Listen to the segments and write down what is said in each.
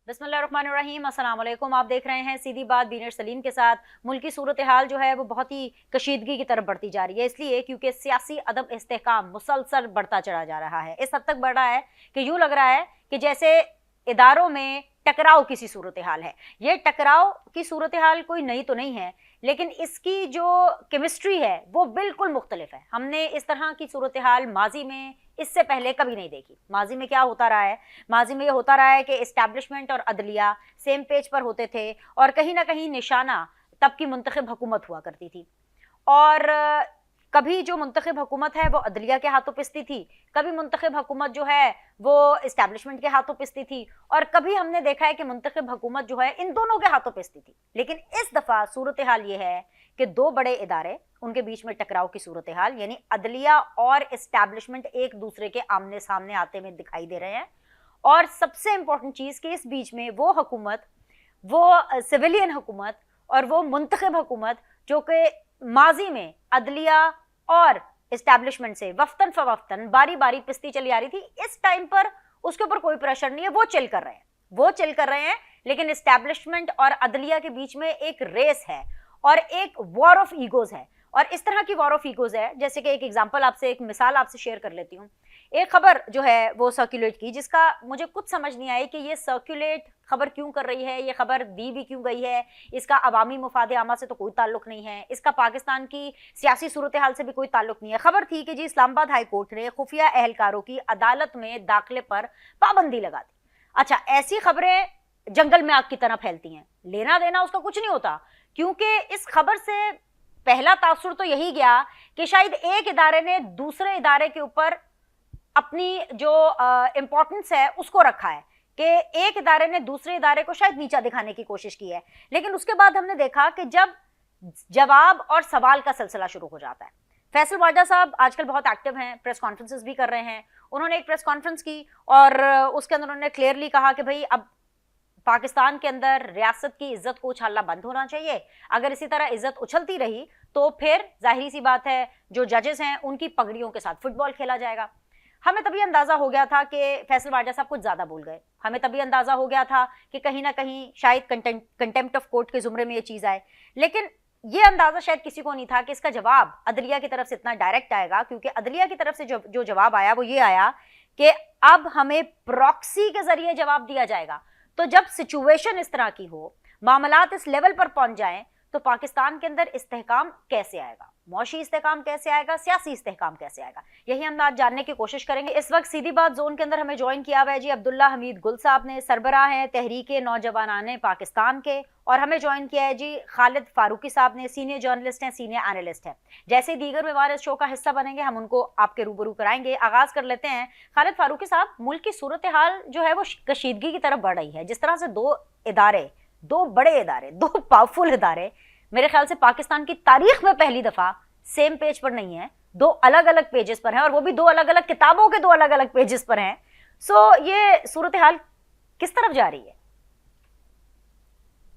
बिस्मिल्लाहिर्रहमानिर्रहीम, अस्सलाम वालेकुम। आप देख रहे हैं सीधी बात बीनर सलीम के साथ। मुल्क की सूरत हाल जो है वो बहुत ही कशीदगी की तरफ बढ़ती जा रही है, इसलिए क्योंकि सियासी अदम इस्तेहकाम मुसलसल बढ़ता चला जा रहा है। इस हद तक बढ़ रहा है कि यूँ लग रहा है कि जैसे इदारों में टकराव किसी सूरत हाल है। ये टकराव की सूरत हाल कोई नई तो नहीं है, लेकिन इसकी जो केमिस्ट्री है वो बिल्कुल मुख्तलिफ है। हमने इस तरह की सूरत हाल माजी में इससे पहले कभी नहीं देखी। माजी में क्या होता रहा है? माजी में ये होता रहा है कि इस्टेब्लिशमेंट और अदलिया सेम पेज पर होते थे और कहीं ना कहीं निशाना तब की मुंतखब हुकूमत हुआ करती थी। और कभी जो मुंतखब हुकूमत है वो अदलिया के हाथों पिसती थी, कभी मुंतखब हुकूमत जो है वो इस्टेब्लिशमेंट के हाथों पिसती थी, और कभी हमने देखा है कि मुंतखब हुकूमत जो है इन दोनों के हाथों पिसती थी। लेकिन इस दफ़ा सूरत हाल ये है कि दो बड़े इदारे, उनके बीच में टकराव की सूरत हाल, यानी अदलिया और इस्टेब्लिशमेंट एक दूसरे के आमने सामने आते हुए दिखाई दे रहे हैं। और सबसे इंपॉर्टेंट चीज़ कि इस बीच में वो हुकूमत, वो सिविलियन हुकूमत और वो मुंतखब हुकूमत जो कि माजी में अदलिया और इस्टेब्लिशमेंट से वफ्तन फवफ्तन बारी बारी पिसती चली आ रही थी, इस टाइम पर उसके ऊपर कोई प्रेशर नहीं है, वो चिल कर रहे हैं, वो चिल कर रहे हैं। लेकिन इस्टेब्लिशमेंट और अदलिया के बीच में एक रेस है और एक वॉर ऑफ ईगोज है। और इस तरह की वॉर ऑफ ईगोज है, जैसे कि एक एग्जांपल आपसे, एक मिसाल आपसे शेयर कर लेती हूँ। एक खबर जो है वो सर्कुलेट की, जिसका मुझे कुछ समझ नहीं आई कि ये सर्कुलेट खबर क्यों कर रही है, ये खबर दी भी क्यों गई है, इसका अवामी मुफाद आमा से तो कोई ताल्लुक नहीं है, इसका पाकिस्तान की सियासी सूरत हाल से भी कोई ताल्लुक नहीं है। खबर थी कि जी इस्लामाबाद हाई कोर्ट ने खुफिया एहलकारों की अदालत में दाखिले पर पाबंदी लगा दी। अच्छा, ऐसी खबरें जंगल में आग की तरह फैलती हैं, लेना देना उसका कुछ नहीं होता, क्योंकि इस खबर से पहला तासुर तो यही गया कि शायद एक इदारे ने दूसरे इदारे के ऊपर अपनी जो इंपॉर्टेंस है उसको रखा है, कि एक इदारे ने दूसरे इदारे को शायद नीचा दिखाने की कोशिश की है। लेकिन उसके बाद हमने देखा कि जब जवाब और सवाल का सिलसिला शुरू हो जाता है। फैसल वाजा साहब आजकल बहुत एक्टिव हैं, प्रेस कॉन्फ्रेंसेस भी कर रहे हैं। उन्होंने एक प्रेस कॉन्फ्रेंस की और उसके अंदर उन्होंने क्लियरली कहा कि भाई अब पाकिस्तान के अंदर रियासत की इज्जत को उछालना बंद होना चाहिए। अगर इसी तरह इज्जत उछलती रही तो फिर जाहिर सी बात है जो जजेस हैं उनकी पगड़ियों के साथ फुटबॉल खेला जाएगा। हमें तभी अंदाजा हो गया था कि फैसल वाजा साहब कुछ ज्यादा बोल गए। हमें तभी अंदाजा हो गया था कि कहीं ना कहीं शायद कंटेम्प्ट ऑफ कोर्ट के जुमरे में ये चीज आए। लेकिन ये अंदाजा शायद किसी को नहीं था कि इसका जवाब अदलिया की तरफ से इतना डायरेक्ट आएगा, क्योंकि अदलिया की तरफ से जो जवाब आया वो ये आया कि अब हमें प्रॉक्सी के जरिए जवाब दिया जाएगा। तो जब सिचुएशन इस तरह की हो, मामलात इस लेवल पर पहुंच जाएं, तो पाकिस्तान के अंदर इस्तेहकाम कैसे आएगा, मौशी इस्तेहकाम कैसे आएगा, सियासी इस्तेहकाम कैसे आएगा, यही हम आज जानने की कोशिश करेंगे। इस वक्त सीधी बात जोन के अंदर हमें ज्वाइन किया हुआ है जी अब्दुल्ला हमीद गुल साहब ने, सरबराह हैं तहरीके नौजवानाने पाकिस्तान के, और हमें ज्वाइन किया है जी खालिद फारूकी साहब ने, सीनियर जर्नलिस्ट हैं, सीनियर एनालिस्ट हैं। जैसे दीगर मेहमान इस शो का हिस्सा बनेंगे हम उनको आपके रूबरू कराएंगे। आगाज कर लेते हैं। खालिद फारूकी साहब, मुल्क की सूरत हाल जो है वो कशीदगी की तरफ बढ़ रही है। जिस तरह से दो इदारे, दो बड़े इदारे, दो पावरफुल इदारे, मेरे ख्याल से पाकिस्तान की तारीख में पहली दफा सेम पेज पर नहीं है, दो अलग अलग पेजेस पर हैं, और वो भी दो अलग अलग किताबों के दो अलग अलग पेजेस पर हैं। ये सूरत हाल किस तरफ जा रही है?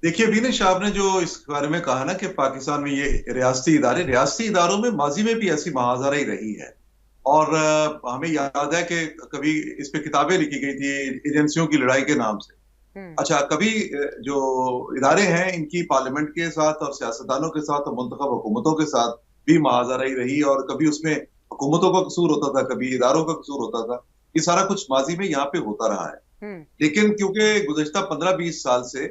देखिए बीनिश, आपने जो इस बारे में कहा ना कि पाकिस्तान में ये रियासती इदारों में माजी में भी ऐसी महाजरा ही रही है। और हमें याद है कि कभी इस पे किताबें लिखी गई थी एजेंसियों की लड़ाई के नाम से। अच्छा, कभी जो इदारे हैं इनकी पार्लियामेंट के साथ और सियासतदानों के साथ और मुंतखब हुकूमतों के साथ भी महाजरा ही रही, और कभी उसमें हुकूमतों का कसूर होता था, कभी इदारों का कसूर होता था। ये सारा कुछ माजी में यहाँ पे होता रहा है। लेकिन क्योंकि गुज़श्ता 15-20 साल से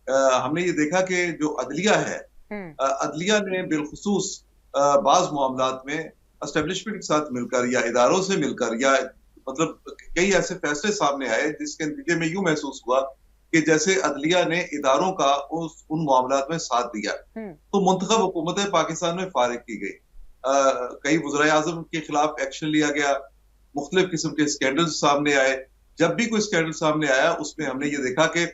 हमने ये देखा कि जो अदलिया है, अदलिया ने बिलखुसूस बाज मामलात में एस्टेब्लिशमेंट के साथ मिलकर या इदारों से मिलकर, या मतलब कई ऐसे फैसले सामने आए जिसके नतीजे में यूं महसूस हुआ कि जैसे अदलिया ने इदारों का उन मामलात में साथ दिया, तो मुंतखब हुकूमत पाकिस्तान में फारिग की गई। कई वज़ीर आज़म के खिलाफ एक्शन लिया गया, मुख्तलिफ किस्म के स्कैंडल सामने आए। जब भी कोई स्कैंडल सामने आया उसमें हमने ये देखा कि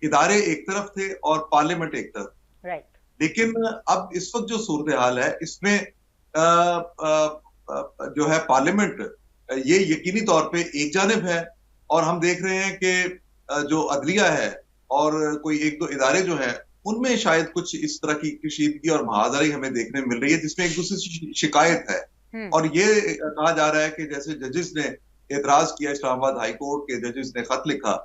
इदारे एक तरफ थे और पार्लियामेंट एक तरफ। लेकिन अब इस वक्त जो सूरत हाल है इसमें जो है पार्लियामेंट ये यकीनी तौर पे एक जानिब है, और हम देख रहे हैं कि जो अदलिया है और कोई एक दो इदारे जो हैं उनमें शायद कुछ इस तरह की कशीदगी और महाजरी हमें देखने में मिल रही है, जिसमें एक दूसरे से शिकायत है। और ये कहा जा रहा है कि जैसे जजेस ने एतराज किया, इस्लामाबाद हाई कोर्ट के जजेस ने खत लिखा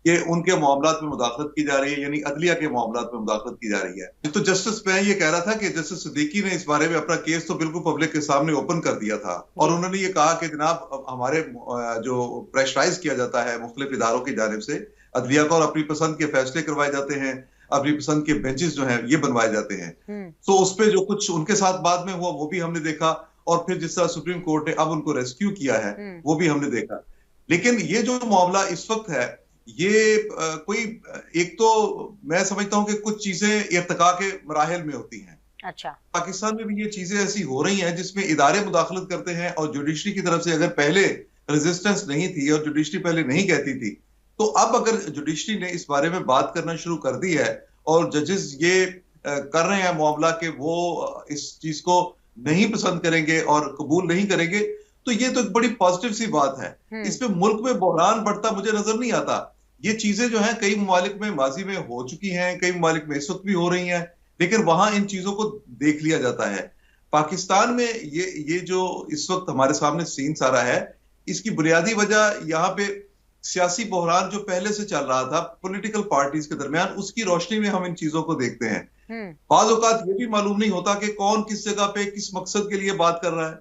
कि उनके मामलात में मुदाखलत की जा रही है, यानी अदलिया के मामलात में मुदाखलत की जा रही है। तो जस्टिस मैं ये कह रहा था कि जस्टिस सिद्दीकी ने इस बारे में अपना केस तो बिल्कुल पब्लिक के सामने ओपन कर दिया था, और उन्होंने ये कहा कि जनाब अब हमारे जो प्रेशराइज किया जाता है मुख्तलिफ इदारों की जानिब से अदलिया को, और अपनी पसंद के फैसले करवाए जाते हैं, अपनी पसंद के बेंचेस जो हैं ये बनवाए जाते हैं। तो उस पे जो कुछ उनके साथ बाद में हुआ वो भी हमने देखा, और फिर जिस तरह सुप्रीम कोर्ट ने अब उनको रेस्क्यू किया है वो भी हमने देखा। लेकिन ये जो मामला इस वक्त है ये कोई एक तो मैं समझता हूं कि कुछ चीजें इर्तिका के मराहिल में होती हैं। अच्छा, पाकिस्तान में भी ये चीजें ऐसी हो रही हैं जिसमें इदारे मुदाखलत करते हैं, और जुडिशरी की तरफ से अगर पहले रेजिस्टेंस नहीं थी और जुडिशरी पहले नहीं कहती थी, तो अब अगर जुडिशरी ने इस बारे में बात करना शुरू कर दी है और जजेस ये कर रहे हैं मामला कि वो इस चीज को नहीं पसंद करेंगे और कबूल नहीं करेंगे, तो ये तो एक बड़ी पॉजिटिव सी बात है। इसमें मुल्क में बहरान बढ़ता मुझे नजर नहीं आता। ये चीजें जो हैं कई ममालिक में माजी में हो चुकी हैं, कई ममालिक में इस वक्त भी हो रही हैं, लेकिन वहां इन चीजों को देख लिया जाता है। पाकिस्तान में ये जो इस वक्त हमारे सामने सीन सारा है, इसकी बुनियादी वजह यहाँ पे सियासी बहरान जो पहले से चल रहा था पॉलिटिकल पार्टीज के दरमियान, उसकी रोशनी में हम इन चीजों को देखते हैं। बाज औकात ये भी मालूम नहीं होता कि कौन किस जगह पे किस मकसद के लिए बात कर रहा है।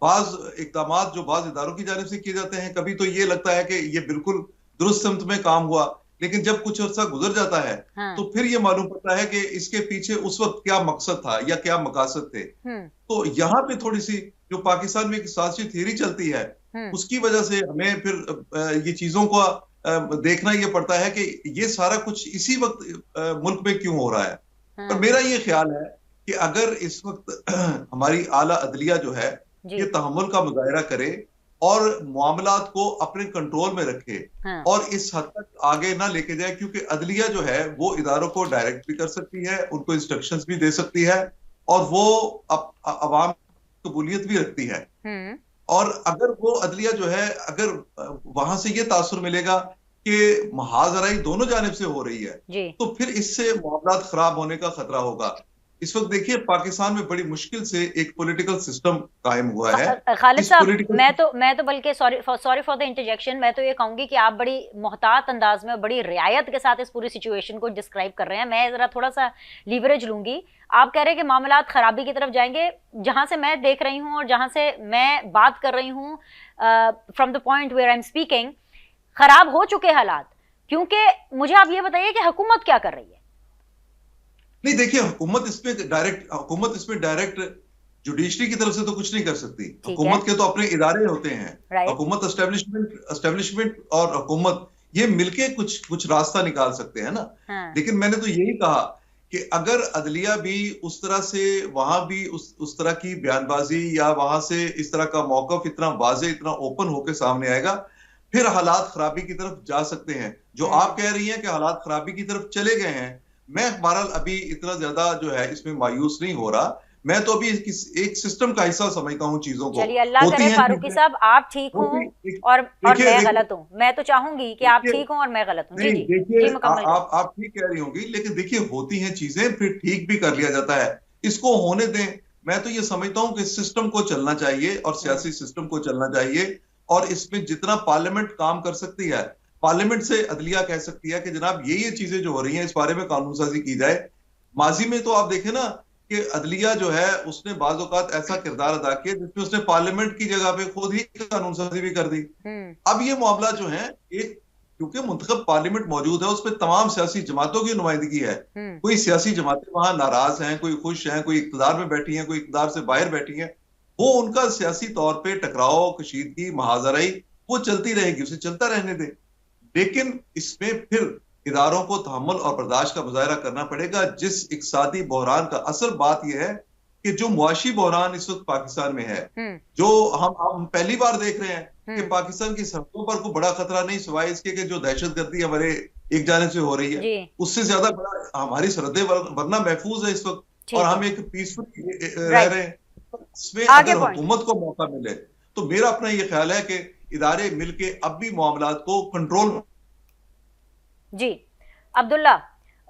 बाज इकदाम जो बाज इदारों की जानिब से किए जाते हैं, कभी तो ये लगता है कि ये बिल्कुल दुरुस्त सिमत में काम हुआ, लेकिन जब कुछ अर्सा गुजर जाता है तो फिर ये मालूम पड़ता है कि इसके पीछे उस वक्त क्या मकसद था या क्या मकासद थे। तो यहाँ पे थोड़ी सी जो पाकिस्तान में एक साजिशी थियरी चलती है उसकी वजह से हमें फिर ये चीजों को देखना ये पड़ता है कि ये सारा कुछ इसी वक्त मुल्क में क्यों हो रहा है। पर मेरा ये ख्याल है कि अगर इस वक्त हमारी आला अदलिया जो है ये तहम्मुल का मुजाहिरा करे और मामलात को अपने कंट्रोल में रखे और इस हद तक आगे ना लेके जाए, क्योंकि अदलिया जो है वो इदारों को डायरेक्ट भी कर सकती है, उनको इंस्ट्रक्शंस भी दे सकती है, और वो अवाम की कबूलियत भी रखती है। और अगर वो अदलिया जो है अगर वहां से ये तासुर मिलेगा कि महाजराई दोनों जानिब से हो रही है तो फिर इससे मामलात खराब होने का खतरा होगा। इस वक्त देखिए पाकिस्तान में बड़ी मुश्किल से एक पॉलिटिकल सिस्टम कायम हुआ है। खालिद साहब, मैं तो बल्कि सॉरी फॉर द इंटरजेक्शन, मैं तो ये कहूंगी कि आप बड़ी मोहतात अंदाज में, बड़ी रियायत के साथ इस पूरी सिचुएशन को डिस्क्राइब कर रहे हैं। मैं जरा थोड़ा सा लीवरेज लूंगी। आप कह रहे हैं कि मामलात खराबी की तरफ जाएंगे। जहां से मैं देख रही हूँ और जहां से मैं बात कर रही हूँ, from the point where I am speaking, खराब हो चुके हालात। क्योंकि मुझे आप ये बताइए कि हुकूमत क्या कर रही है? नहीं देखिए, हुकूमत इसमें डायरेक्ट जुडिशरी की तरफ से तो कुछ नहीं कर सकती। हुकूमत के तो अपने इदारे होते हैं। हुकूमत एस्टेब्लिशमेंट और हुकूमत ये मिलके कुछ रास्ता निकाल सकते हैं ना। लेकिन मैंने तो यही कहा कि अगर अदलिया भी उस तरह से वहां भी उस तरह की बयानबाजी या वहां से इस तरह का मौकफ इतना वाज़ेह, इतना ओपन होकर सामने आएगा, फिर हालात खराबी की तरफ जा सकते हैं। जो आप कह रही हैं कि हालात खराबी की तरफ चले गए हैं, मैं बहरहाल अभी इतना ज्यादा जो है इसमें मायूस नहीं हो रहा। मैं तो अभी एक सिस्टम का हिस्सा समझता हूँ चीजों को। चलिए, अल्लाह करे फारूकी साहब आप ठीक हों और मैं गलत हूँ। मैं तो चाहूंगी कि आप ठीक हों और मैं गलत हूँ। देखिए आप ठीक कह रही होंगी, लेकिन देखिए होती हैं चीजें, फिर ठीक भी कर लिया जाता है। इसको होने दें। मैं तो ये समझता हूँ कि सिस्टम को चलना चाहिए और सियासी सिस्टम को चलना चाहिए, और इसमें जितना पार्लियामेंट काम कर सकती है, पार्लियामेंट से अदलिया कह सकती है कि जनाब ये चीजें जो हो रही हैं इस बारे में कानून साजी की जाए। माजी में तो आप देखें ना कि अदलिया जो है उसने बाज़ औक़ात ऐसा किरदार अदा किया जिसमें उसने पार्लियामेंट की जगह पे खुद ही कानून साजी भी कर दी। अब ये मामला जो है एक, क्योंकि मुंतखब पार्लियामेंट मौजूद है, उसमें तमाम सियासी जमातों की नुमाइंदगी है। कोई सियासी जमातें वहां नाराज हैं, कोई खुश हैं, कोई इक़्तिदार में बैठी हैं, कोई इक़्तिदार से बाहर बैठी हैं। वो उनका सियासी तौर पर टकराव, कशीदगी, महाजराई वो चलती रहेगी, उसे चलता रहने दें। लेकिन इसमें फिर इदारों को तहम्मुल और बर्दाश्त का मुजाहिरा करना पड़ेगा। जिस इक़्तिसादी बहरान का असल बात यह है कि जो मुआशी बहरान इस वक्त पाकिस्तान में है, जो हम पहली बार देख रहे हैं कि पाकिस्तान की सड़कों पर कोई बड़ा खतरा नहीं, सिवाय इसके कि जो दहशतगर्दी हमारे एक जानिब से हो रही है, उससे ज्यादा बड़ा हमारी सरहदें वरना महफूज है इस वक्त, और हम एक पीसफुल रह रहे हैं। इसमें अगर हुकूमत को मौका मिले तो मेरा अपना ये ख्याल है कि इदारे मिलके अब भी मामलात को कंट्रोल। जी अब्दुल्ला,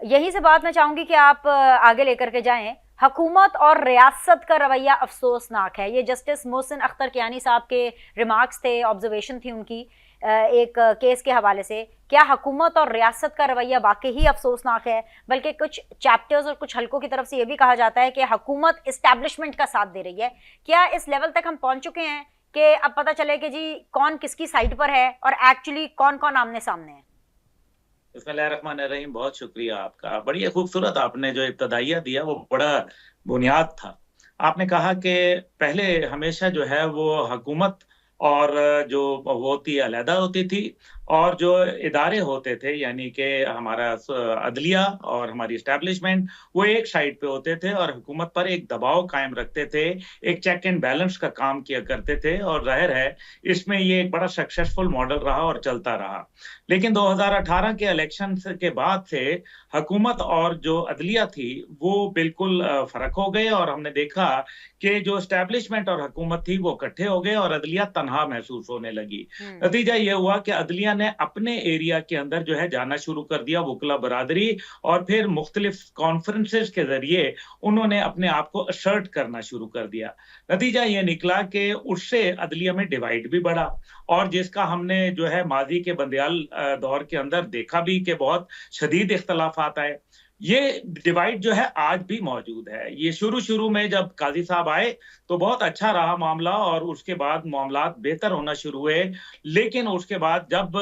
यही से बात मैं चाहूंगी कि आप आगे लेकर के जाएं। हुकूमत और रियासत का रवैया अफसोसनाक है। ये जस्टिस मोहसिन अख्तर कियानी साहब के रिमार्क्स थे, ऑब्जर्वेशन थी उनकी एक केस के हवाले से, कि क्या हुकूमत और रियासत का रवैया वाकई ही अफसोसनाक है? बल्कि कुछ चैप्टर्स और कुछ हलकों की तरफ से यह भी कहा जाता है कि हुकूमत एस्टैब्लिशमेंट का साथ दे रही है। क्या इस लेवल तक हम पहुंच चुके हैं कि अब पता चले कि जी कौन किसकी साइड पर है और एक्चुअली कौन कौन आमने सामने है? बिस्मिल्लाहिर्रहमानिर्रहीम, बहुत शुक्रिया आपका। बड़ी खूबसूरत आपने जो इब्तदाइया दिया वो बड़ा बुनियाद था। आपने कहा कि पहले हमेशा जो है वो हुकूमत और जो वो होती अलहदा होती थी, और जो इदारे होते थे यानी कि हमारा अदलिया और हमारी इस्टेब्लिशमेंट वो एक साइड पे होते थे और हुकूमत पर एक दबाव कायम रखते थे, एक चेक एंड बैलेंस का काम किया करते थे। और जाहिर है इसमें ये एक बड़ा सक्सेसफुल मॉडल रहा और चलता रहा। लेकिन 2018 के इलेक्शन के बाद से हुकूमत और जो अदलिया थी वो बिल्कुल फर्क हो गए, और हमने देखा कि जो एस्टेब्लिशमेंट और हुकूमत थी वो इकट्ठे हो गए और अदलिया तनहा महसूस होने लगी। नतीजा ये हुआ कि अदलिया ने अपने एरिया के अंदर जो है जाना शुरू कर दिया, वकला बरादरी, और फिर मुख्तलिफ कॉन्फ्रेंसेस के जरिए उन्होंने अपने आप को असर्ट करना शुरू कर दिया। नतीजा ये निकला कि उससे अदलिया में डिवाइड भी बढ़ा, और जिसका हमने जो है माजी के बंदियाल दौर के अंदर देखा भी कि बहुत शदीद इख्तलाफात आए। ये डिवाइड जो है आज भी मौजूद है। ये शुरू में जब काजी साहब आए तो बहुत अच्छा रहा मामला, और उसके बाद मामलात बेहतर होना शुरू हुए। लेकिन उसके बाद जब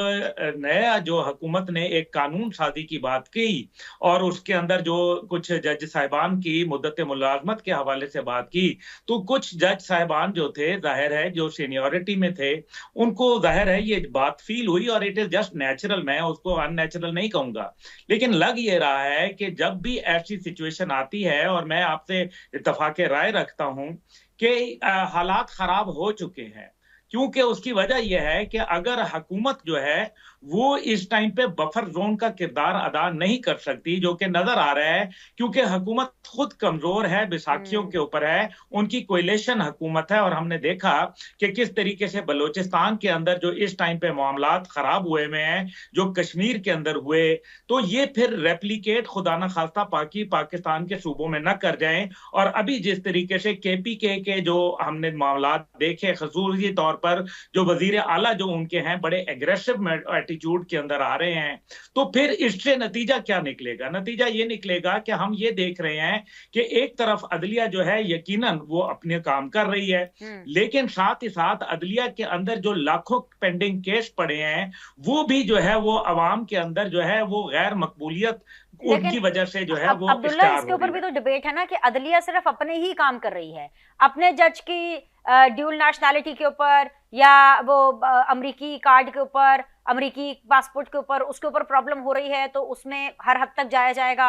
नया जो हुकूमत ने एक कानून साजी की बात की और उसके अंदर जो कुछ जज साहिबान की मुद्दत मुलाजमत के हवाले से बात की, तो कुछ जज साहिबान जो थे जाहिर है जो सीनियरिटी में थे उनको जाहिर है ये बात फील हुई, और इट इज जस्ट नेचुरल, मैं उसको अननेचुरल नहीं कहूंगा। लेकिन लग ये रहा है कि जब भी ऐसी सिचुएशन आती है, और मैं आपसे इत्तफाक राय रखता हूं कि हालात खराब हो चुके हैं, क्योंकि उसकी वजह यह है कि अगर हुकूमत जो है वो इस टाइम पे बफर जोन का किरदार अदा नहीं कर सकती, जो कि नजर आ रहा है, क्योंकि हुकूमत खुद कमजोर है, बैसाखियों के ऊपर है, उनकी कोalition हुकूमत है। और हमने देखा कि किस तरीके से बलोचिस्तान के अंदर जो इस टाइम पे मामलात खराब हुए में हैं, जो कश्मीर के अंदर हुए, तो ये फिर रेप्लिकेट खुदा न खास्ता पाकिस्तान के सूबों में न कर जाएं। और अभी जिस तरीके से KPK के जो हमने मामलात देखे, खसूसी तौर पर जो वजीर आला जो उनके हैं बड़े एग्रेसिव एटीट्यूड के अंदर आ रहे हैं, तो फिर इससे नतीजा क्या निकलेगा? नतीजा ये निकलेगा कि हम ये देख रहे हैं कि एक तरफ अदलिया जो है यकीनन वो अपने काम कर रही है, लेकिन साथ ही साथ अदलिया के अंदर जो लाखों पेंडिंग केस पड़े हैं वो भी जो है वो अवाम के अंदर जो है वो गैर मकबूलियत उनकी वजह से जो है वो अब्दुल्ला, इसके ऊपर भी तो डिबेट है ना कि अदलिया सिर्फ अपने ही काम कर रही है, अपने जज की ड्यूल नेशनैलिटी के ऊपर या वो अमेरिकी कार्ड के ऊपर, अमेरिकी पासपोर्ट के ऊपर, उसके ऊपर प्रॉब्लम हो रही है तो उसमें हर हद तक जाया जाएगा।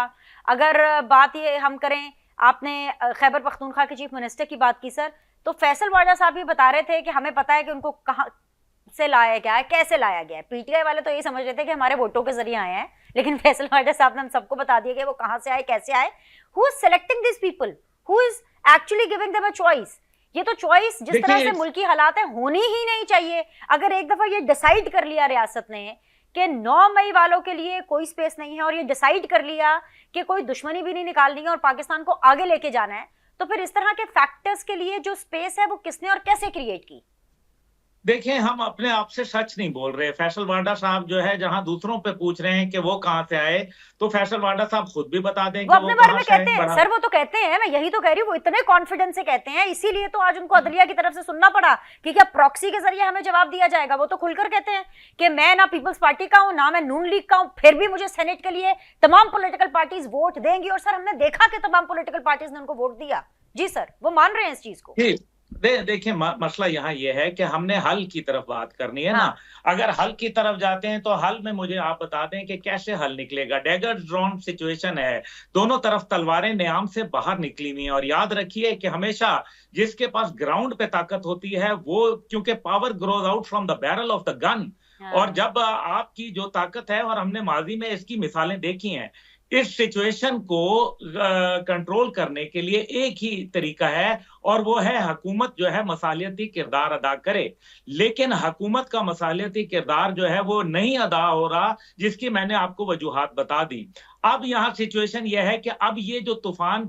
अगर बात ये हम करें, आपने खैबर पख्तूनख्वा के चीफ मिनिस्टर की बात की सर, तो फैसल वाजा साहब भी बता रहे थे कि हमें पता है कि उनको कहाँ से लाया गया है, कैसे लाया गया है। PTI वाले तो ये समझ रहे थे कि हमारे वोटों के जरिए आए हैं, लेकिन फैसल वाजा साहब ने हम सबको बता दिया कि वो कहाँ से आए, कैसे आए। Who is selecting this people, who is actually giving them a choice? ये तो चॉइस जिस तरह से मुल्की हालात है होनी ही नहीं चाहिए। अगर एक दफा ये डिसाइड कर लिया रियासत ने कि 9 मई वालों के लिए कोई स्पेस नहीं है, और ये डिसाइड कर लिया कि कोई दुश्मनी भी नहीं निकालनी है और पाकिस्तान को आगे लेके जाना है, तो फिर इस तरह के फैक्टर्स के लिए जो स्पेस है वो किसने और कैसे क्रिएट की? देखिए, हम अपने आप से सच नहीं बोल रहे। फैसल वाडा साहब जो है जहां दूसरों पे पूछ रहे हैं कि वो कहां से आए, तो फैसल वाडा साहब खुद भी बता दें वो अपने बारे में कहते हैं सर, वो तो कहते हैं, मैं यही तो कह रही हूँ, वो इतने कॉन्फिडेंस से कहते हैं, इसीलिए तो आज उनको अदलिया की तरफ से सुनना पड़ा कि क्या प्रॉक्सी के जरिए हमें जवाब दिया जाएगा। वो तो खुलकर कहते हैं कि मैं ना पीपल्स पार्टी का हूं ना मैं नून लीग का हूं, फिर भी मुझे सेनेट के लिए तमाम पॉलिटिकल पार्टीज वोट देंगी। और सर हमने देखा कि तमाम पॉलिटिकल पार्टीज ने उनको वोट दिया। जी सर, वो मान रहे हैं इस चीज को। देखिए, मसला यहाँ ये है कि हमने हल की तरफ बात करनी है ना। अगर हल की तरफ जाते हैं तो हल में मुझे आप बता दें कि कैसे हल निकलेगा। डैगर ड्रॉन सिचुएशन है, दोनों तरफ तलवारें नियाम से बाहर निकली हुई हैं। और याद रखिए कि हमेशा जिसके पास ग्राउंड पे ताकत होती है वो, क्योंकि power grows out from the barrel of the gun, और जब आपकी जो ताकत है, और हमने माजी में इसकी मिसालें देखी हैं, इस सिचुएशन को कंट्रोल करने के लिए एक ही तरीका है, और वो है हुकूमत जो है मसालियती किरदार अदा करे। लेकिन हुकूमत का मसालियती किरदार जो है वो नहीं अदा हो रहा, जिसकी मैंने आपको वजूहात बता दी। अब यहाँ सिचुएशन यह है कि अब ये जो तूफान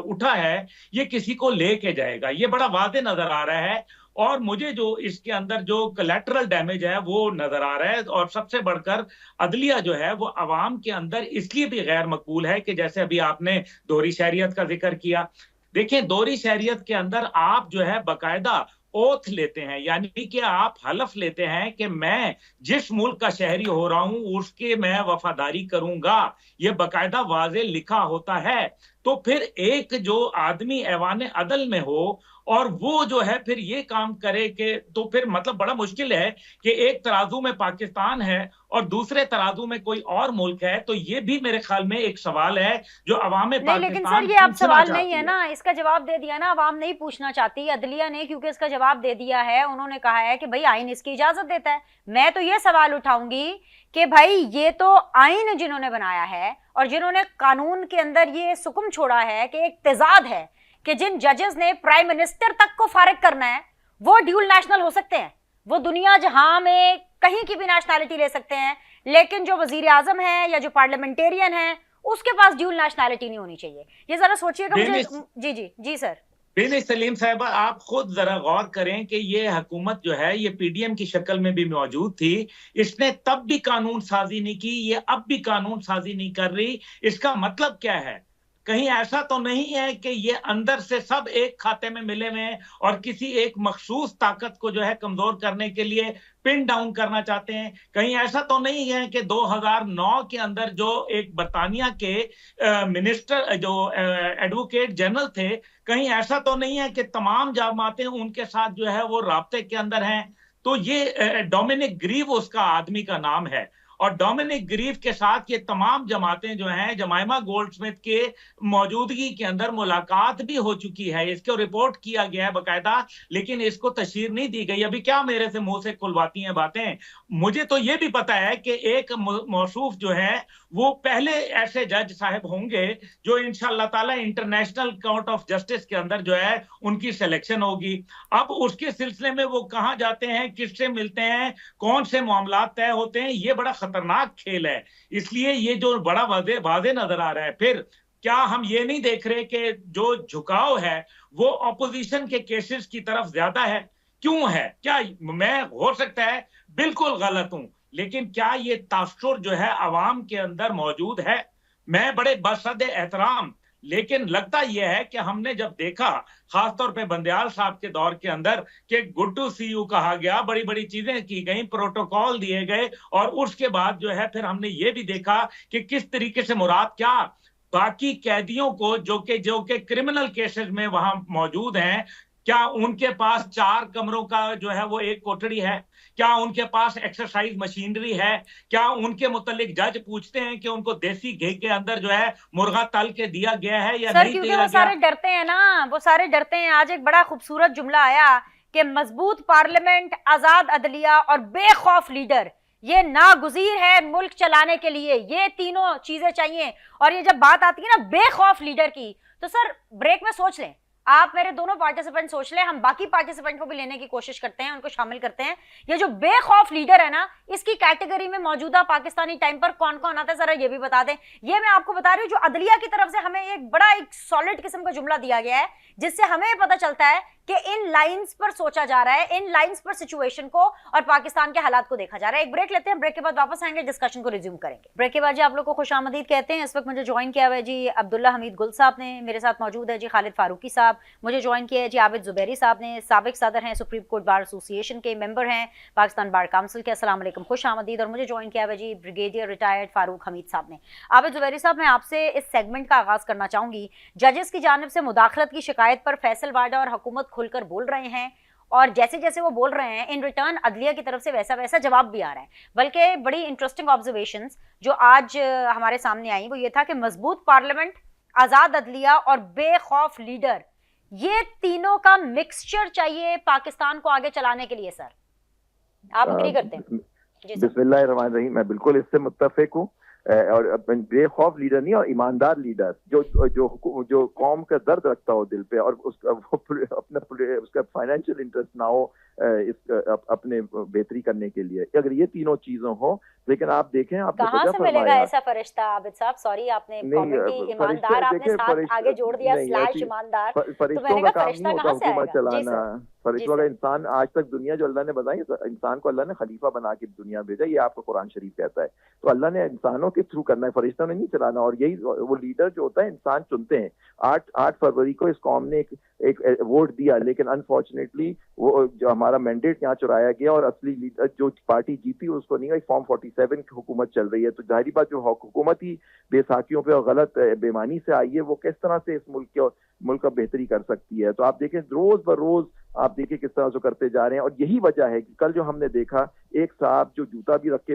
उठा है ये किसी को लेके जाएगा, ये बड़ा वादे नजर आ रहा है। और मुझे जो इसके अंदर जो कोलैटरल डैमेज है वो नजर आ रहा है। और सबसे बढ़कर अदलिया जो है वो अवाम के अंदर इसलिए भी गैर मकबूल है कि जैसे अभी आपने दोहरी शहरियत का जिक्र किया, देखिए दोहरी शहरियत के अंदर आप जो है बाकायदा ओथ लेते हैं, यानी कि आप हलफ लेते हैं कि मैं जिस मुल्क का शहरी हो रहा हूं उसके मैं वफादारी करूंगा, ये बाकायदा वाजे लिखा होता है। तो फिर एक जो आदमी ऐवान अदल में हो और वो जो है फिर ये काम करे कि, तो फिर मतलब बड़ा मुश्किल है कि एक तराजू में पाकिस्तान है और दूसरे तराजू में कोई और मुल्क है। तो ये भी मेरे ख्याल में एक सवाल है जो अवाम नहीं, लेकिन सर ये अब सवाल नहीं है ना, इसका जवाब दे दिया ना, अवाम नहीं पूछना चाहती अदलिया ने, क्योंकि इसका जवाब दे दिया है। उन्होंने कहा है कि भाई आइन इसकी इजाजत देता है। मैं तो ये सवाल उठाऊंगी कि भाई ये तो आइन जिन्होंने बनाया है और जिन्होंने कानून के अंदर ये सुकुम छोड़ा है कि एक तेजाद है कि जिन जजेस ने प्राइम मिनिस्टर तक को फारिग करना है वो ड्यूल नेशनल हो सकते हैं, वो दुनिया जहां में कहीं की भी नेशनैलिटी ले सकते हैं, लेकिन जो वजीर आजम है या जो पार्लियामेंटेरियन है उसके पास ड्यूल नेशनैलिटी नहीं होनी चाहिए। ये जरा सोचिएगा मुझे। जी जी जी सर। बिन सलीम साहबा, आप खुद जरा गौर करें कि ये हुकूमत जो है ये पीडीएम की शक्ल में भी मौजूद थी, इसने तब भी कानून साजी नहीं की, ये अब भी कानून साजी नहीं कर रही। इसका मतलब क्या है? कहीं ऐसा तो नहीं है कि ये अंदर से सब एक खाते में मिले हुए हैं और किसी एक मखसूस ताकत को जो है कमजोर करने के लिए पिन डाउन करना चाहते हैं? कहीं ऐसा तो नहीं है कि 2009 के अंदर जो एक बरतानिया के मिनिस्टर जो एडवोकेट जनरल थे, कहीं ऐसा तो नहीं है कि तमाम जमातें उनके साथ जो है वो राब्ते के अंदर हैं? तो ये डोमिनिक ग्रीव उसका आदमी का नाम है और डोमिनिक ग्रीव के साथ ये तमाम जमातें जो हैं जमाइमा गोल्डस्मिथ के मौजूदगी के अंदर मुलाकात भी हो चुकी है, इसको रिपोर्ट किया गया है बकायदा, लेकिन इसको तशहीर नहीं दी गई। अभी क्या मेरे से मुंह से खुलवाती हैं बातें? मुझे तो ये भी पता है कि एक मौसूफ जो है वो पहले ऐसे जज साहब होंगे जो इंशाअल्लाह ताला इंटरनेशनल कोर्ट ऑफ जस्टिस के अंदर जो है उनकी सिलेक्शन होगी। अब उसके सिलसिले में वो कहाँ जाते हैं, किससे मिलते हैं, कौन से मामला तय होते हैं, ये बड़ा खतरनाक खेल है। इसलिए ये जो बड़ा वाजे नजर आ रहा है। फिर क्या हम ये नहीं देख रहे कि जो झुकाव है वो ऑपोजिशन के केसेस की तरफ ज्यादा है? क्यों है? क्या मैं हो सकता है बिल्कुल गलत हूं, लेकिन क्या ये तासुर जो है अवाम के अंदर मौजूद है? मैं बड़े बसद एहतराम, लेकिन लगता यह है कि हमने जब देखा खासतौर पे बंदयाल साहब के दौर के अंदर कि गुड टू सी यू कहा गया, बड़ी बड़ी चीजें की गई, प्रोटोकॉल दिए गए और उसके बाद जो है फिर हमने ये भी देखा कि किस तरीके से मुराद क्या बाकी कैदियों को जो के क्रिमिनल केसेस में वहां मौजूद हैं, क्या उनके पास 4 कमरों का जो है वो एक कोठड़ी है? क्या उनके पास एक्सरसाइज मशीनरी है? क्या उनके मुतालिक जज पूछते हैं कि उनको देसी घी के अंदर जो है मुर्गा तल के दिया गया है या सर, नहीं क्योंकि दिया वो गया? सारे डरते हैं ना, वो सारे डरते हैं। आज एक बड़ा खूबसूरत जुमला आया कि मजबूत पार्लियामेंट, आजाद अदलिया और बेखौफ लीडर ये नागुजीर है मुल्क चलाने के लिए। ये तीनों चीजें चाहिए। और ये जब बात आती है ना बेखौफ लीडर की, तो सर ब्रेक में सोच लें, आप मेरे दोनों पार्टिसिपेंट सोच लें, हम बाकी पार्टिसिपेंट को भी लेने की कोशिश करते हैं, उनको शामिल करते हैं। ये जो बेखौफ लीडर है ना, इसकी कैटेगरी में मौजूदा पाकिस्तानी टाइम पर कौन कौन आता है जरा ये भी बता दें। ये मैं आपको बता रही हूँ, जो अदलिया की तरफ से हमें एक सॉलिड किस्म का जुमला दिया गया है, जिससे हमें पता चलता है कि इन लाइंस पर सोचा जा रहा है, इन लाइंस पर सिचुएशन को और पाकिस्तान के हालात को देखा जा रहा है। एक ब्रेक लेते हैं, ब्रेक के बाद वापस आएंगे, डिस्कशन को रिज्यूम करेंगे। ब्रेक के बाद जी आप लोग को खुशामदीद कहते हैं। इस वक्त मुझे ज्वाइन किया हुआ है जी अब्दुल्ला हमीद गुल साहब ने, मेरे साथ मौजूद है जी खालिद फारूकी साहब, मुझे ज्वाइन किया है जी आबिद जुबैरी साहब ने, साबिक सदर हैं सुप्रीम कोर्ट बार एसोसिएशन के, मेंबर हैं पाकिस्तान बार काउंसिल के। अस्सलाम वालेकुम, खुशामदीद। और मुझे ज्वाइन किया हुआ है जी ब्रिगेडियर रिटायर्ड फारूक हमीद साहब ने। आबिद जुबैरी साहब, मैं आपसे इस सेगमेंट का आगाज करना चाहूंगी। जजेस की जानिब से मुदाखलत की शिकायत पर फैसल वाडा और हुकूमत खुलकर बोल रहे हैं और जैसे जैसे वो बोल रहे हैं इन रिटर्न अदलिया की तरफ से वैसा वैसा जवाब भी आ रहा है। बल्कि बड़ी इंटरेस्टिंग ऑब्जर्वेशंस जो आज हमारे सामने आई वो ये था कि मजबूत पार्लियामेंट, आजाद अदलिया और बेखौफ लीडर, ये तीनों का मिक्सचर चाहिए पाकिस्तान को आगे चलाने के लिए। सर आप एग्री करते हैं? बिस्मिल्लाहिर्रहमानिर्रहीम, मैं बिल्कुल इससे मुत्तफिक हूँ। और बेखौफ लीडर नहीं और ईमानदार लीडर जो कौम का दर्द रखता हो दिल पे और उसका उसका फाइनेंशियल इंटरेस्ट ना हो अपने बेहतरी करने के लिए। अगर ये तीनों चीजों हो, लेकिन आप देखें आपने कहाँ से मिलेगा ऐसा फरिश्ता? आबिद साहब सॉरी, आपने ईमानदार आपने साथ आगे जोड़ दिया स्लैश ईमानदार, तो मैंने कहा फरिश्ता कहाँ से आएगा? चलाना फरिश्तों का इंसान आज तक दुनिया जो अल्लाह ने बनाई, इंसान को अल्लाह ने खलीफा बना के दुनिया भेजा, ये आपको कुरान शरीफ कहता है। तो अल्लाह ने इंसानों के थ्रू करना है, फरिश्तों ने नहीं चलाना। और यही वो लीडर जो होता है इंसान चुनते हैं। 8 फरवरी को इस कौम ने एक वोट दिया, लेकिन अनफॉर्चुनेटली वो जो हमारा मैंडेट यहाँ चुराया गया और असली लीडर जो पार्टी जीती उसको नहीं गई। फॉर्म 47 की हुकूमत चल रही है। तो जाहिर बात जो हुकूमत ही बेसाखियों पे और गलत बेईमानी से आई है, वो किस तरह से इस मुल्क का बेहतरी कर सकती है। तो आप देखें रोज ब रोज आप देखिए किस तरह से करते जा रहे हैं। और यही वजह है कि कल जो हमने देखा, एक साहब जो जूता भी रख के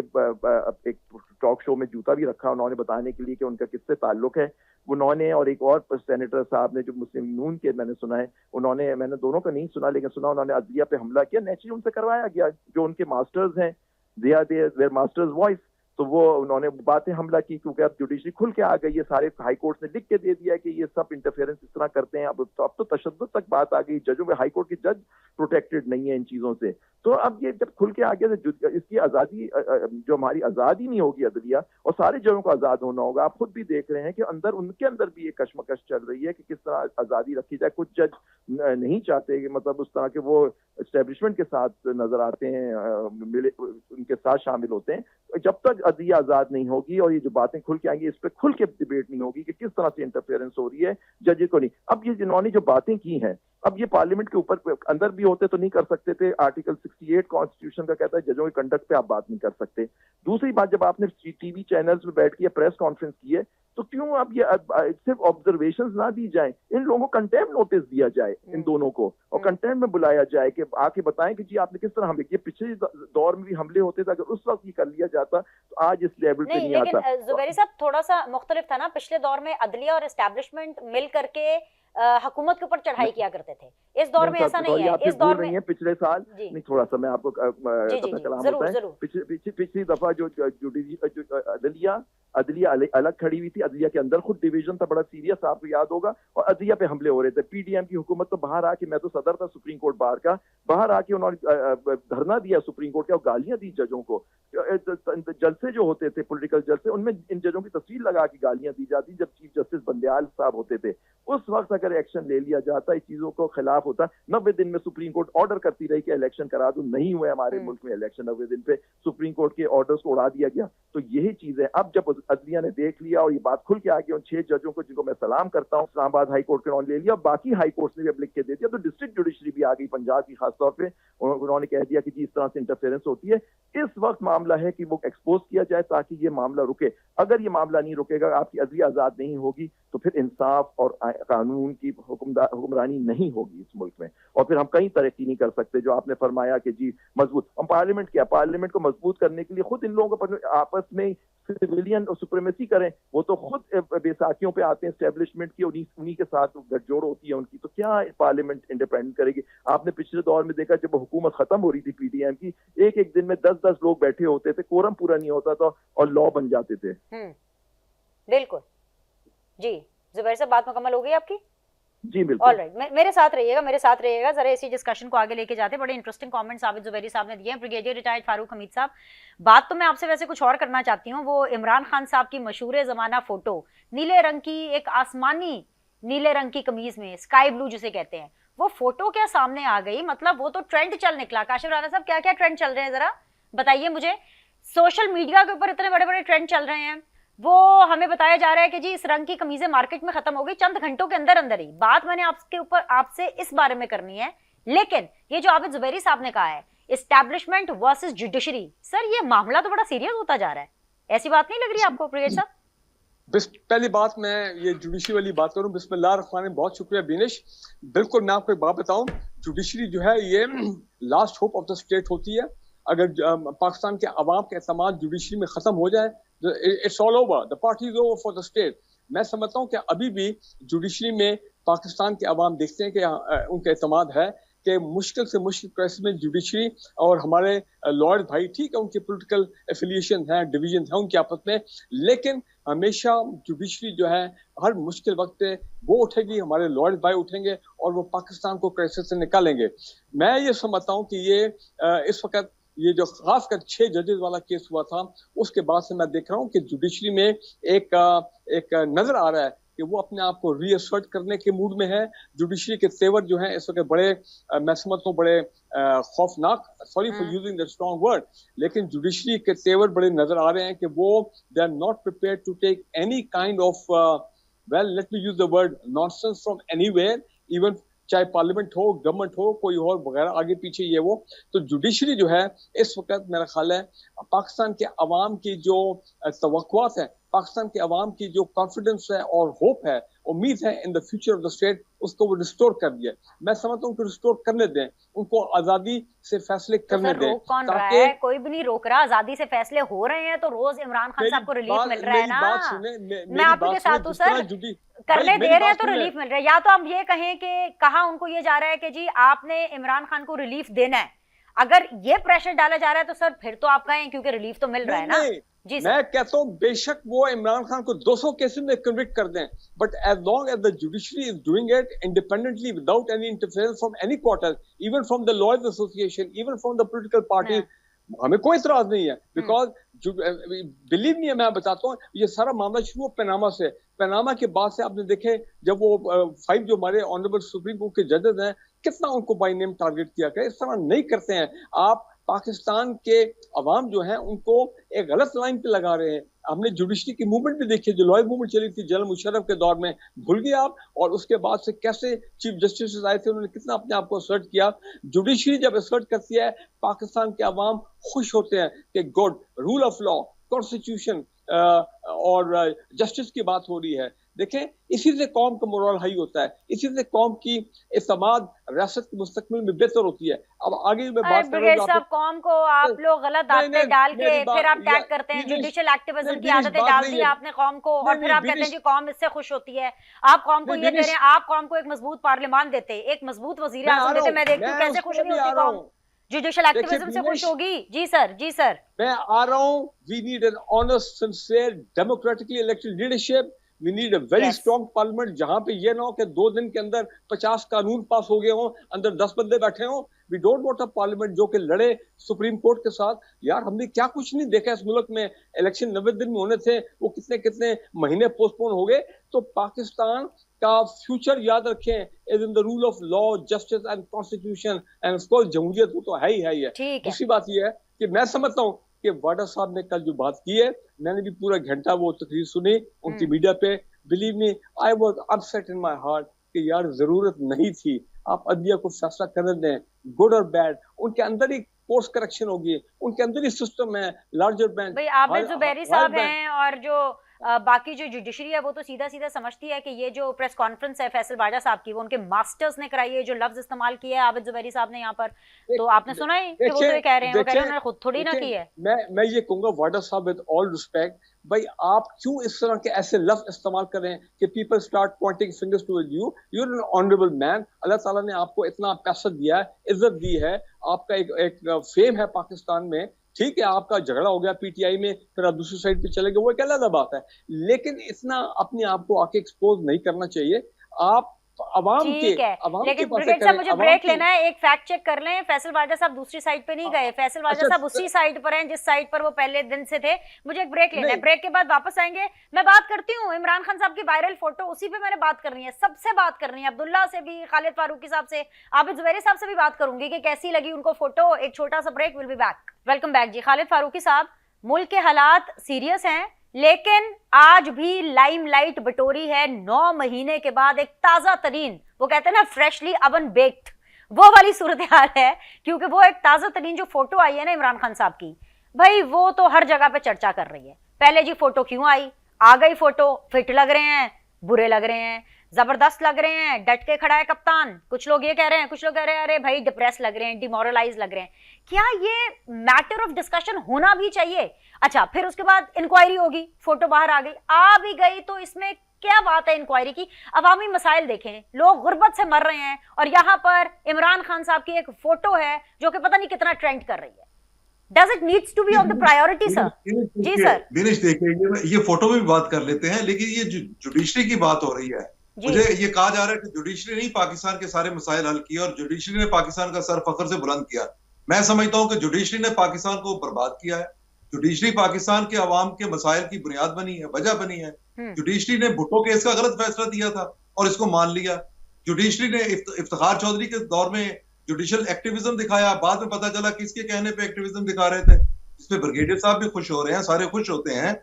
एक टॉक शो में जूता भी रखा उन्होंने बताने के लिए कि उनका किससे ताल्लुक है उन्होंने, और एक और सेनेटर साहब ने जो मुस्लिम नून के मैंने सुना है, उन्होंने, मैंने दोनों का नहीं सुना लेकिन सुना उन्होंने अदलिया पे हमला किया। नेचुरली उनसे करवाया गया, जो उनके मास्टर्स हैं, देयर मास्टर्स वॉइस, तो वो उन्होंने बातें हमला की क्योंकि अब जुडिशरी खुल के आ गई है। सारे हाई कोर्ट ने लिख के दे दिया है कि ये सब इंटरफेरेंस इस तरह करते हैं। अब तो तशद्दुद तक बात आ गई, जजों में हाई कोर्ट के जज प्रोटेक्टेड नहीं है इन चीजों से। तो अब ये जब खुल के आ गया तो इसकी आजादी, जो हमारी आजादी नहीं होगी अदलिया, और सारे जजों को आजाद होना होगा। आप खुद भी देख रहे हैं कि उनके अंदर भी एक कशमकश चल रही है कि किस तरह आजादी रखी जाए। कुछ जज नहीं चाहते कि मतलब उस तरह के वो एस्टेब्लिशमेंट के साथ नजर आते हैं, उनके साथ शामिल होते हैं। जब तक अदलिया आजाद नहीं होगी और ये जो बातें खुल के आएंगी, इस पर खुल के डिबेट नहीं होगी कि किस तरह से इंटरफेरेंस हो रही है जज को नहीं। अब ये जिन्होंने जो बातें की हैं, अब ये पार्लियामेंट के ऊपर अंदर भी होते तो नहीं कर सकते थे। आर्टिकल 68 कॉन्स्टिट्यूशन का कहता है जजों के कंडक्ट पे आप बात नहीं कर सकते। दूसरी बात, जब आपने टीवी चैनल्स में बैठ के प्रेस कॉन्फ्रेंस की है, तो क्यों अब ये सिर्फ ऑब्जर्वेशंस ना दी जाए, इन लोगों को कंटेम्प्ट नोटिस दिया जाए इन दोनों को, और कंटेम्प्ट में बुलाया जाए कि आके बताएं कि जी आपने किस तरह हमले किए। पिछले दौर में भी हमले होते थे, अगर उस वक्त ये कर लिया जाता तो आज इस लेवल पे नहीं आता। लेकिन जुबैरी साहब थोड़ा सा मुख्तलिफ था ना, पिछले दौर में अदलिया और एस्टैब्लिशमेंट मिल करके हुकूमत के ऊपर चढ़ाई किया करते थे। इस दौर में ऐसा नहीं है। इस दौर में पिछले साल नहीं, थोड़ा सा मैं आपको कलाम होता है। पिछली दफा जो अदलिया अलग खड़ी हुई थी, अदलिया के अंदर खुद डिवीजन था बड़ा सीरियस, आपको याद होगा, और अदलिया पे हमले हो रहे थे। पीडीएम की हुकूमत तो बाहर आके, मैं तो सदर था सुप्रीम कोर्ट बार का, बाहर आके उन्होंने धरना दिया सुप्रीम कोर्ट के और गालियां दी जजों को। जलसे जो होते थे पॉलिटिकल जलसे, उनमें इन जजों की तस्वीर लगा के गालियां दी जाती जब चीफ जस्टिस बंदयाल साहब होते थे। उस वक्त अगर एक्शन ले लिया जाता, इस चीजों को खिलाफ होता, 90 दिन में सुप्रीम कोर्ट ऑर्डर करती रही कि इलेक्शन करा दो, नहीं हुए हमारे मुल्क में इलेक्शन। 90 दिन पे सुप्रीम कोर्ट के ऑर्डर्स को उड़ा दिया गया। तो यही चीज है। अब जब अदलिया ने देख लिया और ये बात खुल के आ गई, उन 6 जजों को जिनको मैं सलाम करता हूँ, इस्लामाबाद हाई कोर्ट के उन्होंने ले लिया, बाकी हाई कोर्ट ने भी अब लिख के दे दिया। तो डिस्ट्रिक्ट जुडिशरी भी आ गई पंजाब की, खासतौर पे उन्होंने कह दिया कि जी इस तरह से इंटरफेरेंस होती है। इस वक्त मामला है कि वो एक्सपोज किया जाए ताकि ये मामला रुके। अगर ये मामला नहीं रुकेगा, आपकी अदलिया आजाद नहीं होगी, तो फिर इंसाफ और कानून की हुक्मरानी नहीं होगी इस मुल्क में, और फिर हम कहीं तरक्की नहीं कर सकते। जो आपने फरमाया कि जी मजबूत, हम पार्लियामेंट क्या, पार्लियामेंट को मजबूत करने के लिए खुद इन लोगों को आपस में सिविलियन और सुप्रीमेसी करें। वो तो खुद बेसाखियों पे आते हैं एस्टेब्लिशमेंट की, उन्हीं के साथ गठजोड़ होती है उनकी। तो क्या पार्लियामेंट इंडिपेंडेंट करेगी? आपने पिछले दौर में देखा, जब हुकूमत खत्म हो रही थी पीडीएम की, एक दिन में 10-10 लोग बैठे होते थे, कोरम पूरा नहीं होता था और लॉ बन जाते थे। बिल्कुल जी। जुबैर साहब, बात मुकम्मल हो गई आपकी? जी बिल्कुल। ऑलराइट, मेरे साथ रहिएगा जरा इसी डिस्कशन को आगे लेके जाते हैं। बड़े इंटरेस्टिंग कमेंट्स आबिद जुबैरी साहब ने दिए हैं। ब्रिगेडियर रिटायर्ड फारूक हमीद साहब, बात तो मैं आपसे वैसे कुछ और करना चाहती हूँ। वो इमरान खान साहब की मशहूर जमाना फोटो, नीले रंग की, एक आसमानी नीले रंग की कमीज में, स्काई ब्लू जिसे कहते हैं, वो फोटो क्या सामने आ गई? मतलब वो तो ट्रेंड चल निकला। काशिफ राणा साहब, क्या क्या ट्रेंड चल रहे हैं जरा बताइए मुझे। सोशल मीडिया के ऊपर इतने बड़े बड़े ट्रेंड चल रहे हैं। वो हमें बताया जा रहा है कि जी इस रंग की कमीजें मार्केट में खत्म हो गई चंद घंटों के अंदर अंदर ही। बात मैंने आपसे इस बारे में करनी है, लेकिन ये जो आबिद जुबैरी साहब ने कहा है, एस्टैब्लिशमेंट वर्सेस जुडिशरी, सर ये मामला तो बड़ा सीरियस होता जा रहा है। ऐसी बात नहीं लग रही आपको ब्रिगेड साहब? पहली बात मैं ये जुडिशरी वाली बात करूं, बिस्मिल्लाह रहमान रहीम। बहुत शुक्रिया बिनेश। बिल्कुल, मैं आपको एक बात बताऊं, जुडिशरी जो है ये last hope of the state होती है। अगर पाकिस्तान के अवाम के एतमाद जुडिशरी में खत्म हो जाए, it's all over, the party is over for the state. मैं समझता हूँ कि अभी भी जुडिशरी में पाकिस्तान के अवाम देखते हैं कि उनका एतमाद है कि मुश्किल से मुश्किल केस में जुडिशरी और हमारे लॉयर भाई, ठीक है उनके पॉलिटिकल एफिलिएशन है, डिवीजन है उनके आपस में, लेकिन हमेशा जुडिशरी जो है हर मुश्किल वक्त पे वो उठेगी, हमारे लॉयर भाई उठेंगे और वो पाकिस्तान को क्राइसिस से निकालेंगे। मैं ये समझता हूँ कि ये इस वक्त ये जो खासकर 6 जजेस वाला केस हुआ था, उसके बाद से मैं देख रहा हूँ कि जुडिशरी में एक नजर आ रहा है कि वो अपने आप को रीअसर्ट करने के मूड में है। जुडिशरी के तेवर जो हैं इस वक्त बड़े मैं समझता हूँ बड़े खौफनाक, sorry for using that strong word, लेकिन जुडिशरी के तेवर बड़े नजर आ रहे हैं कि वो they are not prepared to take any kind of well let me use the word nonsense from anywhere, even चाहे पार्लियामेंट हो, गवर्नमेंट हो, कोई और वगैरह आगे पीछे ये वो। तो जुडिशरी जो है इस वक्त मेरा ख्याल है पाकिस्तान के अवाम की जो तवक्कुआत है, पाकिस्तान के अवाम की जो कॉन्फिडेंस है और होप है, उम्मीद है in the future of the state, उसको वो रिस्टोर कर दिया। मैं समझता हूँ कि रिस्टोर करने दें, उनको आजादी से फैसले करने दें। रोक कौन रहा है? कोई भी नहीं रोक रहा, आजादी से फैसले हो रहे हैं तो रोज इमरान खान साहब को रिलीफ मिल रहा है ना। मैं आपके साथ हूँ सर, करने दे रहे हैं तो रिलीफ मिल रहा है। या तो हम ये कहें कि कहा उनको ये जा रहा है कि जी आपने इमरान खान को रिलीफ देना है, अगर ये प्रेशर डाला जा रहा है तो सर फिर तो आप कहें क्योंकि रिलीफ तो मिल रहा है ना। जी मैं कहता हूँ बेशक वो इमरान खान को 200 केसेस में कन्विक्ट कर दें, but as long as the judiciary is doing it independently without any interference from any quarter, even from the lawyers association, even from the political party, हमें कोई इतराज नहीं है। बिकॉज बिलीव नहीं है, मैं बताता हूँ ये सारा मामला शुरू पनामा से। पनामा के बाद से आपने देखे जब वो 5 जो हमारे ऑनरेबल सुप्रीम कोर्ट के जजेस हैं कितना उनको बाय नेम टारगेट किया गया। इस तरह नहीं करते हैं आप। पाकिस्तान के अवाम जो हैं उनको एक गलत लाइन पे लगा रहे हैं। हमने जुडिशरी की मूवमेंट भी देखी, जो लॉयर मूवमेंट चली थी जनरल मुशर्रफ के दौर में, भूल गए आप? और उसके बाद से कैसे चीफ जस्टिस आए थे, उन्होंने कितना अपने आप को असर्ट किया। जुडिशरी जब असर्ट करती है पाकिस्तान के अवाम खुश होते हैं कि good rule of law, constitution और जस्टिस की बात हो रही है। देखें इसी से कौम का मोरल हाई होता है, इसी से कौम की इस्तेमाद रियासत के मुस्तकबिल में बेहतर होती है। अब आगे मैं बात कर रहा हूं, कौम को आप लोग गलत आदतें डाल के फिर आप टैग करते हैं, जुडिशियल एक्टिविज्म की आदतें डाल दी आपने कौम को, और फिर आप कहते हैं कि कौम इससे खुश होती है। आप कौम को ये दे रहे हैं, आप कौम को एक मजबूत पार्लियामान देते, एक मजबूत वजीर आज़म देते, मैं देखती हूँ कैसे खुश नहीं होती कौम। जुडिशियल एक्टिविज्म से खुश होगी? जी सर, जी सर, मैं आ रहा हूँ। We need an honest, sincere, democratically elected leadership. We need a very strong parliament, जहां पे ये ना हो कि 2 दिन के अंदर 50 कानून पास हो गए हों, अंदर 10 बंदे बैठे हों। We don't want a parliament जो कि लड़े सुप्रीम कोर्ट के साथ। यार हमने क्या कुछ नहीं देखा इस मुल्क में। इलेक्शन 90 दिन में होने थे, वो कितने कितने महीने पोस्टपोन हो गए। तो पाकिस्तान का फ्यूचर याद रखें is in the rule of law, justice and constitution end of course जमहूरियत, वो तो है ही है। दूसरी बात ये है कि मैं समझता हूँ कि वाडा साहब ने कल जो बात की है, मैंने भी पूरा घंटा वो तकरीर सुनी उनकी मीडिया पे। Believe me, I was upset in my heart कि यार जरूरत नहीं थी। आप अदलिया को फैसला करने दें, गुड और बैड। उनके अंदर ही कोर्स करेक्शन होगी, उनके अंदर ही सिस्टम है, लार्जर बेंच। भाई आबिद जुबैरी साहब हैं और जो बाकी जो जुडिशरी है वो तो सीधा सीधा समझती है कि ये जो प्रेस कॉन्फ्रेंस है फैसल बाजा साहब की वो उनके मास्टर्स ने कराई है। जो लफ्ज इस्तेमाल किया है आबिद जुबैरी साहब ने यहाँ पर, तो आपने सुना ही कि वो तो ये कह रहे हैं, वो कह रहे हैं उन्होंने खुद थोड़ी ना की है। मैं ये कहूंगा वाडा साहब विद ऑल रिस्पेक्ट, भाई आप क्यों इस तरह के ऐसे लफ्ज इस्तेमाल करें कि people start pointing fingers toward you. You are an honourable man, Allah ताला ने आपको इतना पैसा दिया है, इज्जत दी है, आपका एक फेम है पाकिस्तान में। ठीक है आपका झगड़ा हो गया पीटीआई में, फिर आप दूसरी साइड पे चले गए, वो एक अलग बात है। लेकिन इतना अपने आप को आके एक्सपोज नहीं करना चाहिए। आप अवाम के, लेकिन ब्रिगेड साहब मुझे ब्रेक लेना है, एक फैक्ट चेक कर लें। फैसल वाजा साहब दूसरी साइड पे नहीं गए, फैसल वाजा साहब उसी साइड पर हैं जिस साइड पर वो पहले दिन से थे। मुझे एक ब्रेक लेना है, ब्रेक के बाद वापस आएंगे। मैं बात करती हूँ इमरान खान साहब की वायरल फोटो, उसी पे मैंने बात करनी है, सबसे बात करनी है, अब्दुल्ला से भी, खालिद फारूकी साहब से, आबिद जुबैरी साहब से भी बात करूंगी कि कैसी लगी उनको फोटो। एक छोटा सा break, will be back. Welcome back जी। खालिद फारूकी साहब, मुल्क के हालात सीरियस हैं लेकिन आज भी लाइमलाइट बटोरी है 9 महीने के बाद एक ताजा तरीन, वो कहते हैं ना फ्रेशली अवन बेक्ड, वो वाली सूरत हाल है। क्योंकि वो एक ताजा तरीन जो फोटो आई है ना इमरान खान साहब की, भाई वो तो हर जगह पे चर्चा कर रही है। पहले जी फोटो क्यों आई, आ गई फोटो, फिट लग रहे हैं, बुरे लग रहे हैं, जबरदस्त लग रहे हैं, डट के खड़ा है कप्तान, कुछ लोग ये कह रहे हैं, कुछ लोग कह रहे हैं अरे भाई डिप्रेस लग रहे हैं, डिमोरलाइज लग रहे हैं। क्या ये मैटर ऑफ डिस्कशन होना भी चाहिए? अच्छा, फिर उसके बाद इंक्वायरी होगी, फोटो बाहर आ गई, आ भी गई, तो इसमें क्या बात है इंक्वायरी की? अवामी मसाइल देखें, लोग गुर्बत से मर रहे हैं और यहाँ पर इमरान खान साहब की एक फोटो है जो कि पता नहीं कितना ट्रेंड कर रही है। Does it needs to be on the priority, sir? जी सर। दिनेश देखिए, ये फोटो में भी बात कर लेते हैं, लेकिन ये जुडिशरी की बात हो रही है। मुझे ये कहा जा रहा है कि जुडिशरी ने पाकिस्तान के सारे मसाइल हल किए और जुडिशरी ने पाकिस्तान का सर फख्र से बुलंद किया। मैं समझता हूं कि जुडिशरी ने पाकिस्तान को बर्बाद किया है। जुडिशरी पाकिस्तान के अवाम के मसाइल की बुनियाद बनी है, वजह बनी है। जुडिशरी ने भुट्टो केस का गलत फैसला दिया था और इसको मान लिया। जुडिशरी ने इफ्तिखार चौधरी के दौर में जुडिशल एक्टिविज्म दिखाया, बाद में पता चला किसके कहने पे एक्टिविज्म दिखा रहे थे। इसमें ब्रिगेडियर साहब भी खुश हो रहे हैं, सारे खुश होते हैं।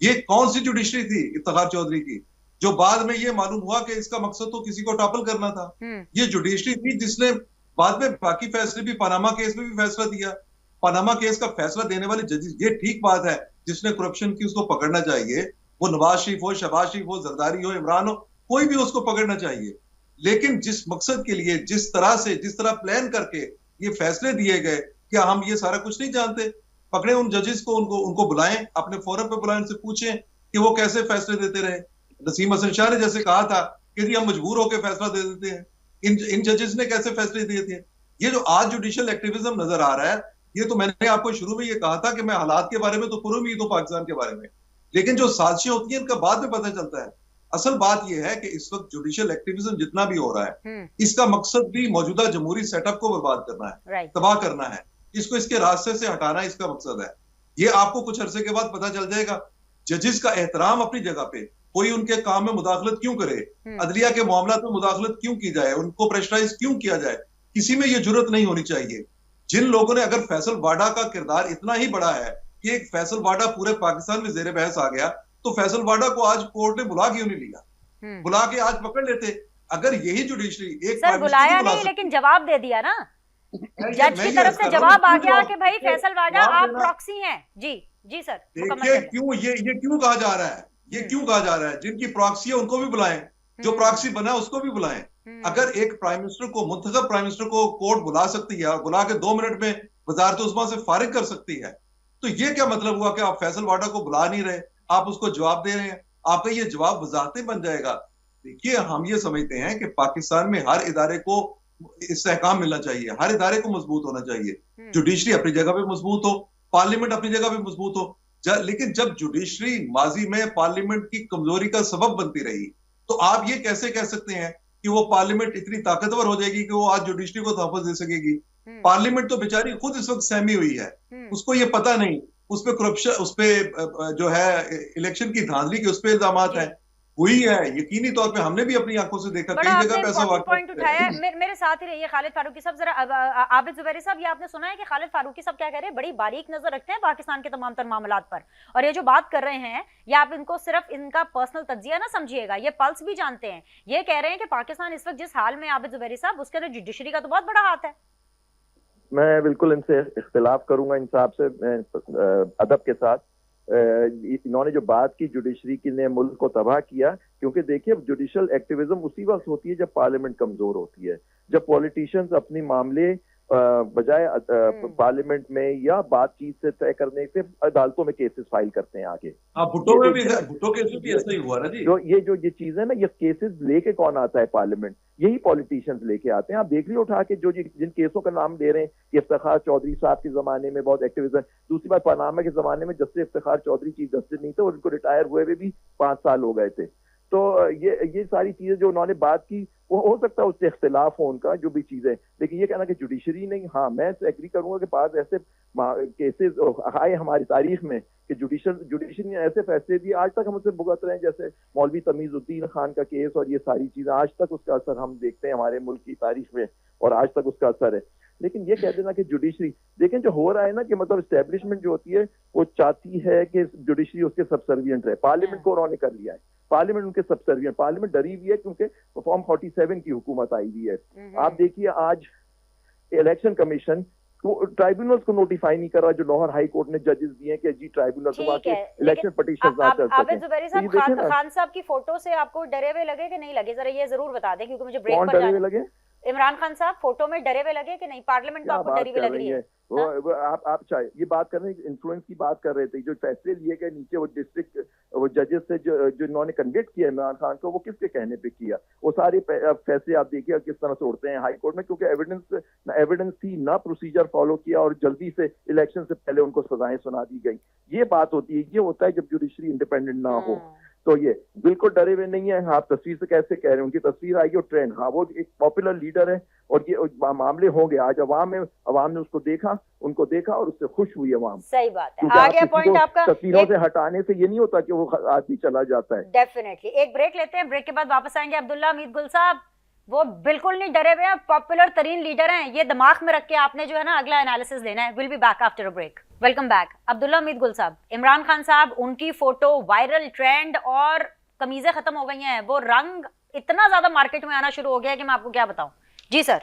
ये कौन सी जुडिशरी थी इफ्तिखार चौधरी की, जो बाद में ये मालूम हुआ कि इसका मकसद तो किसी को टॉपल करना था। ये जुडिशरी थी जिसने बाद में बाकी फैसले भी, पनामा केस में भी फैसला दिया। पनामा केस का फैसला देने वाले जजेस, ये ठीक बात है, जिसने करप्शन की उसको पकड़ना चाहिए, वो नवाज शरीफ हो, शहबाज शरीफ हो, जरदारी हो, इमरान हो, कोई भी उसको पकड़ना चाहिए। लेकिन जिस मकसद के लिए, जिस तरह प्लान करके ये फैसले दिए गए, क्या हम ये सारा कुछ नहीं जानते? पकड़े उन जजेस को, उनको बुलाएं, अपने फोरम पे बुलाएं, उनसे पूछें कि वो कैसे फैसले देते रहे। नसीम हसन शाह ने जैसे कहा था कि जी हम मजबूर होकर फैसला दे देते हैं, इन जजेस ने कैसे फैसले दिए थे? ये जो आज जुडिशियल एक्टिविज्म नजर आ रहा है, ये तो मैंने आपको शुरू में ये कहा था कि मैं हालात के बारे में तो पूरी उम्मीद हूं पाकिस्तान के बारे में, लेकिन जो साजिशें होती हैं इनका बाद में पता चलता है। असल बात यह है कि इस वक्त जुडिशियल एक्टिविज्म जितना भी हो रहा है, इसका मकसद भी मौजूदा जमहूरी सेटअप को बर्बाद करना है, तबाह करना है, इसको इसके रास्ते से हटाना इसका मकसद है। ये आपको कुछ अरसे के बाद पता चल जाएगा। जजेस का एहतराम अपनी जगह पे, कोई उनके काम में मुदाखलत क्यों करे, अदलिया के मामला में मुदाखलत क्यों की जाए, उनको प्रेशराइज क्यों किया जाए, किसी में ये जुर्रत नहीं होनी चाहिए। जिन लोगों ने, अगर फैसल वाडा का किरदार इतना ही बड़ा है कि एक फैसल वाडा पूरे पाकिस्तान में जेर बहस आ गया, तो फैसल वाडा को आज कोर्ट ने बुला क्यों नहीं लिया? बुला के आज पकड़ लेते। अगर यही जुडिशरी सर बुलाया नहीं, लेकिन जवाब दे दिया ना, जज की तरफ से जवाब आ गया कि भाई फैसल वाडा आप प्रॉक्सी हैं। जी जी सर, देखिए क्यों ये क्यों कहा जा रहा है, ये क्यों कहा जा रहा है? जिनकी प्रॉक्सी है उनको भी बुलाएं, जो प्रॉक्सी बना उसको भी बुलाएं। अगर एक प्राइम मिनिस्टर को, मुंतखब प्राइम मिनिस्टर को कोर्ट बुला सकती है और बुला के 2 मिनट में वजारत उस्मा से फारिग कर सकती है, तो ये क्या मतलब हुआ कि आप फैसल वाडा को बुला नहीं रहे, आप उसको जवाब दे रहे हैं? आपका ये जवाब वजारतें बन जाएगा। देखिए हम ये समझते हैं कि पाकिस्तान में हर इदारे को इस्तेहकाम मिलना चाहिए, हर इदारे को मजबूत होना चाहिए। जुडिशरी अपनी जगह पे मजबूत हो, पार्लियामेंट अपनी जगह पे मजबूत हो, लेकिन जब जुडिशरी माजी में पार्लियामेंट की कमजोरी का सबब बनती रही, तो आप ये कैसे कह सकते हैं कि वो पार्लियामेंट इतनी ताकतवर हो जाएगी कि वो आज जुडिशरी को तहफ़्फ़ुज़ दे सकेगी? पार्लियामेंट तो बेचारी खुद इस वक्त सहमी हुई है, उसको ये पता नहीं, उस पे करप्शन, उस पे जो है इलेक्शन की धांधली के उस पे इल्जामात है, हुई है, यकीनी तौर पे हमने भी अपनी आंखों से देखा, कई जगह पैसा पॉइंट उठाया है। मेरे साथ ही रहिए खालिद फारूकी साहब, जरा आबिद जुबैरी साहब, ये आपने सुना है कि खालिद फारूकी साहब क्या कह रहे हैं? बड़ी बारीक नजर रखते हैं पाकिस्तान के तमाम तर मामलात पर, और ये जो बात कर रहे हैं, ये आप इनको सिर्फ इनका पर्सनल तज्जिया ना समझिएगा, ये पल्स भी जानते हैं। ये कह रहे हैं कि पाकिस्तान इस वक्त जिस हाल में, आबिद जुबैरी साहब, उसके अंदर जुडिशरी का तो बहुत बड़ा हाथ है। मैं बिल्कुल इनसे इख्तिलाफ करूंगा, इन साहब से अदब के साथ। इन्होंने जो बात की जुडिशरी की ने मुल्क को तबाह किया, क्योंकि देखिए जुडिशल एक्टिविज्म उसी वक्त होती है जब पार्लियामेंट कमजोर होती है, जब पॉलिटिशियंस अपनी मामले बजाय पार्लियामेंट में या बातचीत से तय करने से अदालतों में केसेस फाइल करते हैं आगे। भुट्टो में भी, भुट्टो केस में भी ऐसा ही हुआ ना जी। जो ये चीज है ना, ये केसेस लेके कौन आता है पार्लियामेंट? यही पॉलिटिशियंस लेके आते हैं। आप देख लो उठा के जो जिन केसों का नाम ले रहे हैं, इफ्तिखार चौधरी साहब के जमाने में बहुत एक्टिविज्म, दूसरी बात पनामा के जमाने में justice Iftikhar Chaudhry chief justice नहीं थे और उनको रिटायर हुए भी 5 साल हो गए थे। तो ये सारी चीजें जो उन्होंने बात की, वो हो सकता है उससे इख्तिलाफ हो उनका, जो भी चीजें, लेकिन ये कहना कि जुडिशरी नहीं, हाँ मैं एग्री करूंगा कि पास ऐसे केसेस आए हमारी तारीख में कि जुडिशरी ने ऐसे फैसले दिए, आज तक हम उससे भुगत रहे हैं, जैसे मौलवी तमीजुद्दीन खान का केस और ये सारी चीजें, आज तक उसका असर हम देखते हैं हमारे मुल्क की तारीख में, और आज तक उसका असर है। लेकिन ये कह देना कि जुडिशरी, देखें जो हो रहा है ना, कि मतलब एस्टेब्लिशमेंट जो होती है वो चाहती है कि जुडिशरी उसके सबसर्विएंट रहे। पार्लियामेंट को उन्होंने कर लिया है, पार्लियामेंट उनके सबसर्विएंट, पार्लियामेंट डरी हुई है क्योंकि फॉर्म 47 की हुकूमत आई हुई है। आप देखिए आज इलेक्शन कमीशन ट्राइब्यूनल्स को नोटिफाई नहीं कर रहा, जो लाहौर हाई कोर्ट ने जजेस दिए कि जी ट्राइब्यूनल को इलेक्शन पिटीशन ना कर सके। आबिद जुबैरी साहब, खान साहब की फोटो से आपको डरे हुए लगे कि नहीं लगे? जरा ये जरूर बता दें, क्योंकि मुझे ब्रेक पर जाना है। लगे इमरान खान साहब फोटो में डरे हुए लगे कि नहीं? पार्लियामेंट को आपको डरी हुई लग रही है? वो आप चाहे ये बात कर रहे हैं, इन्फ्लुएंस की बात कर रहे थे, जो फैसले लिए गए नीचे वो डिस्ट्रिक्ट वो जजेस से जो इन्होंने कन्विक्ट किया इमरान खान को, वो किसके कहने पे किया? वो सारे फैसले आप देखिए किस तरह से उड़ते हैं हाई कोर्ट में, क्योंकि एविडेंस थी ना, प्रोसीजर फॉलो किया और जल्दी से इलेक्शन से पहले उनको सजाएं सुना दी गई। ये बात होती है, ये होता है जब जुडिशरी इंडिपेंडेंट ना हो। तो ये बिल्कुल डरे हुए नहीं है। आप तस्वीर से कैसे कह रहे हैं, उनकी तस्वीर आई और ट्रेंड, हाँ वो एक पॉपुलर लीडर है और ये मामले होंगे। आज अवाम ने उसको देखा, उनको देखा और उससे खुश हुई अवाम। सही बात है। क्योंकि आ आप गया किसी पॉइंट को आपका। तस्वीरों से हटाने से ये नहीं होता कि वो आदमी चला जाता है। डेफिनेटली। एक ब्रेक लेते हैं, ब्रेक के बाद वापस आएंगे। अब्दुल्ला हमीद गुल साहब, वो बिल्कुल नहीं डरे हुए हैं, पॉपुलर तरीन लीडर हैं, ये दिमाग में रख के आपने जो है ना अगला एनालिसिस देना है। Will be back after a break. Welcome back. Abdullah Hameed Gul sahab, Imran Khan साहब, उनकी फोटो वायरल, ट्रेंड और कमीजें खत्म हो गई हैं, वो रंग इतना ज्यादा मार्केट में आना शुरू हो गया है कि मैं आपको क्या बताऊं। जी सर।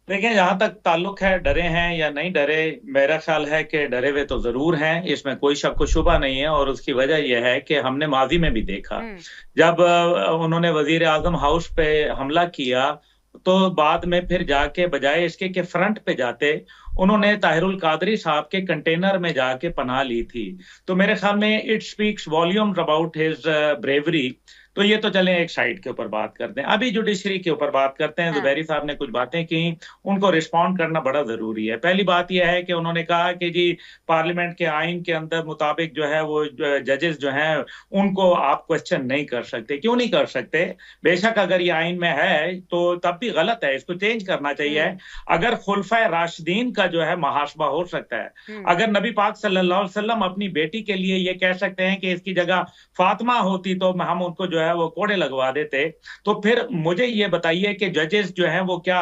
देखिए, जहां तक ताल्लुक है डरे हैं या नहीं डरे, मेरा ख्याल है कि डरे हुए तो जरूर हैं, इसमें कोई शक व शुबा नहीं है। और उसकी वजह यह है कि हमने माजी में भी देखा, जब उन्होंने वजीर आजम हाउस पे हमला किया तो बाद में फिर जाके बजाय इसके कि फ्रंट पे जाते, उन्होंने ताहिरुल कादरी साहब के कंटेनर में जाके पनाह ली थी। तो मेरे ख्याल में it speaks volumes about his bravery. तो ये तो चलें एक साइड के ऊपर बात करते हैं, अभी जुडिशरी के ऊपर बात करते हैं। जुबैरी साहब ने कुछ बातें की, उनको रिस्पॉन्ड करना बड़ा जरूरी है। पहली बात यह है कि उन्होंने कहा कि जी पार्लियामेंट के आइन के अंदर मुताबिक जो है वो जजेस जो हैं उनको आप क्वेश्चन नहीं कर सकते। क्यों नहीं कर सकते? बेशक अगर ये आइन में है तो तब भी गलत है, इसको चेंज करना चाहिए। अगर खुलफा राशिदीन का जो है मुहासबा हो सकता है, अगर नबी पाक सल्लल्लाहु अलैहि वसल्लम अपनी बेटी के लिए ये कह सकते हैं कि इसकी जगह फातिमा होती तो हम उनको जो है वो कोड़े लगवा देते, तो फिर मुझे ये बताइए कि जजेस जो हैं वो क्या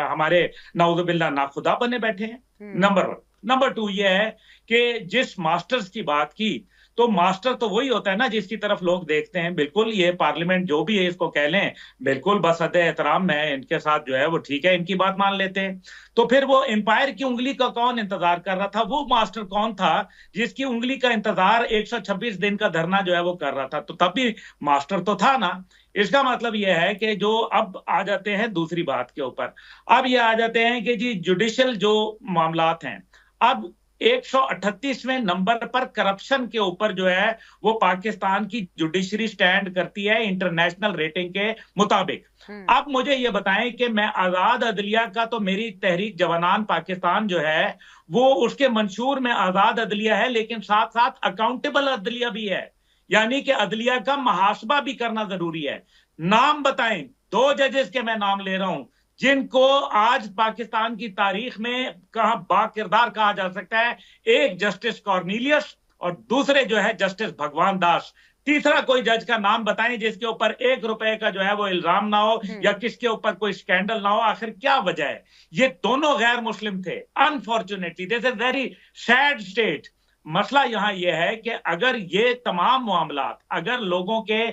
हमारे नाउजुबिल्लाह नाखुदा बने बैठे हैं? नंबर 1। नंबर 2 ये है कि जिस मास्टर्स की बात की, तो मास्टर तो वही होता है ना जिसकी तरफ लोग देखते हैं। बिल्कुल ये पार्लियामेंट जो भी है इसको कह लें, बिल्कुल बस अदे एहतराम में इनके साथ जो है वो ठीक है, इनकी बात मान लेते हैं। तो फिर वो एम्पायर की उंगली का कौन इंतजार कर रहा था? वो मास्टर कौन था जिसकी उंगली का इंतजार 126 दिन का धरना जो है वो कर रहा था? तो तब भी मास्टर तो था ना। इसका मतलब यह है कि जो अब आ जाते हैं दूसरी बात के ऊपर, अब ये आ जाते हैं कि जी जुडिशियल जो मामलात हैं, अब 138वें नंबर पर करप्शन के ऊपर जो है वो पाकिस्तान की जुडिशरी स्टैंड करती है इंटरनेशनल रेटिंग के मुताबिक। अब मुझे ये बताएं कि मैं आजाद अदलिया का, तो मेरी तहरीक जवानान पाकिस्तान जो है वो उसके मंशूर में आजाद अदलिया है, लेकिन साथ साथ अकाउंटेबल अदलिया भी है, यानी कि अदलिया का मुहासबा भी करना जरूरी है। नाम बताएं 2 जजेस के मैं नाम ले रहा हूं जिनको आज पाकिस्तान की तारीख में कहा बाकिरदार कहा जा सकता है। एक जस्टिस कॉर्नेलियस और दूसरे जो है जस्टिस भगवान दास। तीसरा कोई जज का नाम बताएं जिसके ऊपर 1 रुपए का जो है वो इल्जाम ना हो या किसके ऊपर कोई स्कैंडल ना हो। आखिर क्या वजह है? ये दोनों गैर मुस्लिम थे। Unfortunately this is very sad state. मसला यहां यह है कि अगर ये तमाम मामलात अगर लोगों के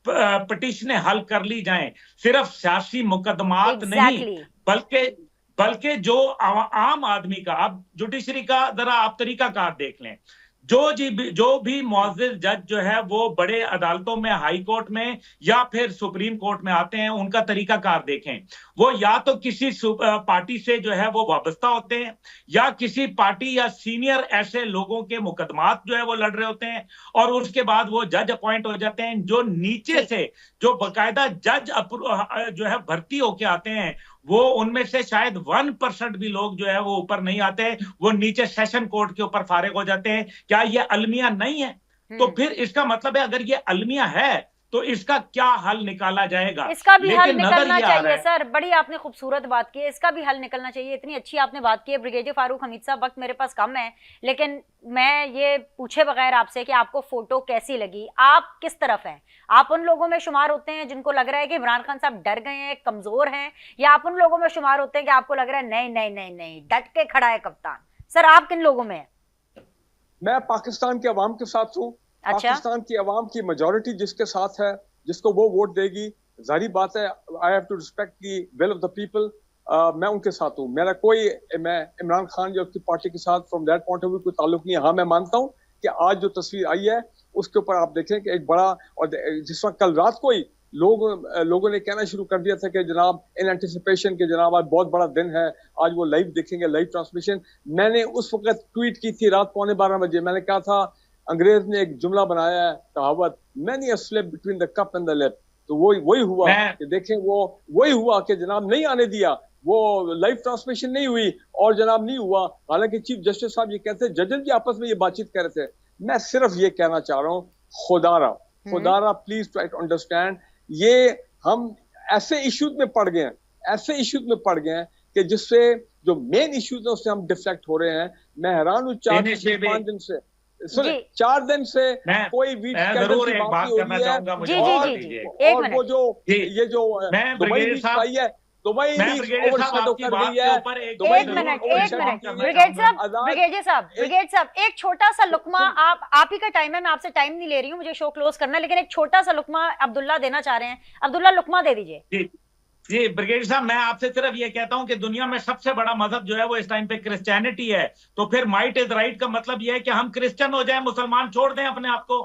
पटिशनें हल कर ली जाएं, सिर्फ सियासी मुकदमात नहीं बल्कि जो आम आदमी का, अब जुडिशरी का जरा आप तरीकाकार देख लें। जो भी मुअज़्ज़िज़ जज जो है वो बड़े अदालतों में, हाई कोर्ट में या फिर सुप्रीम कोर्ट में आते हैं, उनका तरीकाकार देखें। वो या तो किसी पार्टी से जो है वो वाबस्ता होते हैं या किसी पार्टी या सीनियर ऐसे लोगों के मुकदमात जो है वो लड़ रहे होते हैं और उसके बाद वो जज अपॉइंट हो जाते हैं। जो नीचे से जो बाकायदा जज जो है भर्ती होके आते हैं, वो उनमें से शायद 1% भी लोग जो है वो ऊपर नहीं आते, वो नीचे सेशन कोर्ट के ऊपर फारिग हो जाते हैं। क्या ये अलमिया नहीं है? तो फिर इसका मतलब है अगर ये अलमिया है तो इसका क्या हल निकाला जाएगा? इसका भी हल निकलना चाहिए सर। बड़ी आपने खूबसूरत बात की है, इसका भी हल निकलना चाहिए। इतनी अच्छी आपने बात की है। ब्रिगेडियर फारूक हमीद साहब, वक्त मेरे पास कम है, लेकिन मैं ये पूछे बगैर आपसे कि आपको फोटो कैसी लगी? आप किस तरफ हैं? आप उन लोगों में शुमार होते हैं जिनको लग रहा है कि इमरान खान साहब डर गए हैं, कमजोर हैं, या आप उन लोगों में शुमार होते हैं कि आपको लग रहा है नहीं नहीं नहीं नहीं डट के खड़ा है कप्तान? सर आप किन लोगों में हैं? मैं पाकिस्तान के अवाम के साथ हूँ। अच्छा? पाकिस्तान की अवाम की मेजॉरिटी जिसके साथ है, जिसको वो वोट देगी, जाहिर बात है I have to respect the will of the people. मैं उनके साथ हूँ। मैं इमरान खान या उसकी पार्टी के साथ from that point of view कोई ताल्लुक नहीं है। हाँ, मैं मानता हूँ कि आज जो तस्वीर आई है उसके ऊपर आप देखें कि एक बड़ा, और जिस वक्त कल रात को ही लोगों ने कहना शुरू कर दिया था कि जनाब इन एंटिसिपेशन के जनाब आज बहुत बड़ा दिन है, आज वो लाइव देखेंगे, लाइव ट्रांसमिशन। मैंने उस वक्त ट्वीट की थी रात 12:15 बजे। मैंने कहा था, अंग्रेज ने एक जुमला बनाया है, कहावत, many a slip between the cup and the lip. तो वही हुआ कि देखें, वही हुआ कि जनाब नहीं आने दिया, वो लाइव ट्रांसमिशन नहीं हुई और जनाब नहीं हुआ। हालांकि चीफ जस्टिस साहब ये कहते हैं, जजेस भी आपस में ये बातचीत कर रहे थे। मैं सिर्फ ये कहना चाह रहा हूँ खुदारा प्लीज ट्राई टू अंडरस्टैंड। ये हम ऐसे इश्यूज में पड़ गए हैं कि जिससे जो मेन इश्यूज है उससे हम डिफ्लेक्ट हो रहे हैं। मैं हैरान हूँ 4 दिन से 4 दिन से कोई बीच जरूर एक बात करना चाहूंगा मुझे और वो जो ये जो दुबई बीच आई है, दुबई एक मिनट ब्रिगेडियर साहब एक छोटा सा लुकमा, आप ही का टाइम है, मैं आपसे टाइम नहीं ले रही हूँ, मुझे शो क्लोज करना है, लेकिन एक छोटा सा लुकमा अब्दुल्ला देना चाह रहे हैं। अब्दुल्ला लुकमा दे दीजिए। जी ब्रिगेडियर साहब, मैं आपसे सिर्फ ये कहता हूं कि दुनिया में सबसे बड़ा मजहब जो है वो इस टाइम पे क्रिश्चियनिटी है, तो फिर माइट इज राइट का मतलब ये है कि हम क्रिश्चियन हो जाएं, मुसलमान छोड़ दें अपने आप को।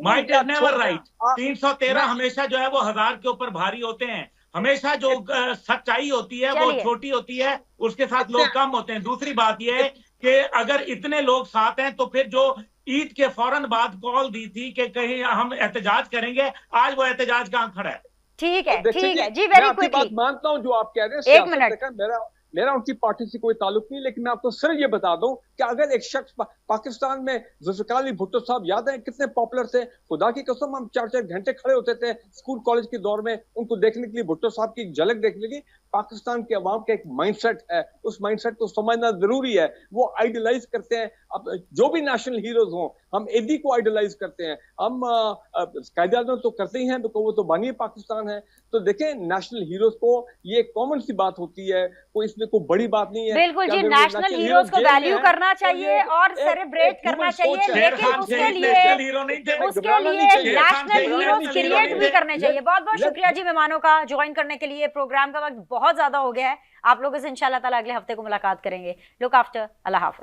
Might is never write. 313 हमेशा जो है वो 1000 के ऊपर भारी होते हैं। हमेशा जो सच्चाई होती है वो छोटी होती है, उसके साथ लोग कम होते हैं। दूसरी बात यह है कि अगर इतने लोग साथ हैं तो फिर जो ईद के फौरन बाद कॉल दी थी कि कहीं हम एहतजाज करेंगे, आज वो एहतजाज कहां खड़ा है? ठीक है जी, वेरी क्विकली। बात मानता हूं जो आप कह रहे हैं, 1 मिनट। मेरा उनकी पार्टी से कोई ताल्लुक नहीं, लेकिन मैं आपको सिर्फ ये बता दूं कि अगर एक शख्स पाकिस्तान में, जुल्फ़िकार अली भुट्टो साहब याद है कितने पॉपुलर थे, खुदा की कसम हम 4-4 घंटे खड़े होते थे स्कूल कॉलेज के दौर में उनको देखने के लिए, भुट्टो साहब की झलक देखने की। पाकिस्तान के अवाम का एक माइंडसेट है, उस माइंडसेट को समझना जरूरी है। वो आइडियलाइज करते हैं, अब जो भी नेशनल हीरोज हों, हम एडी को आइडियलाइज करते हैं, हम कायदे-आज़म तो करते ही हैं, तो वो तो बानी पाकिस्तान है। तो देखें, नेशनल हीरोज को ये कॉमन सी बात होती है, कोई इसमें कोई बड़ी बात नहीं है। बिल्कुल जी, नेशनल हीरोज को वैल्यू करना चाहिए और सेलिब्रेट करना चाहिए, लेकिन उसके लिए नेशनल हीरोज क्रिएट भी करने चाहिए। बहुत बहुत शुक्रिया जी मेहमानों का ज्वाइन करने के लिए। प्रोग्राम का वक्त बहुत ज्यादा हो गया है, आप लोगों से इंशाल्लाह ताला अगले हफ्ते को मुलाकात करेंगे। लुक आफ्टर, अल्लाह हाफ़िज़।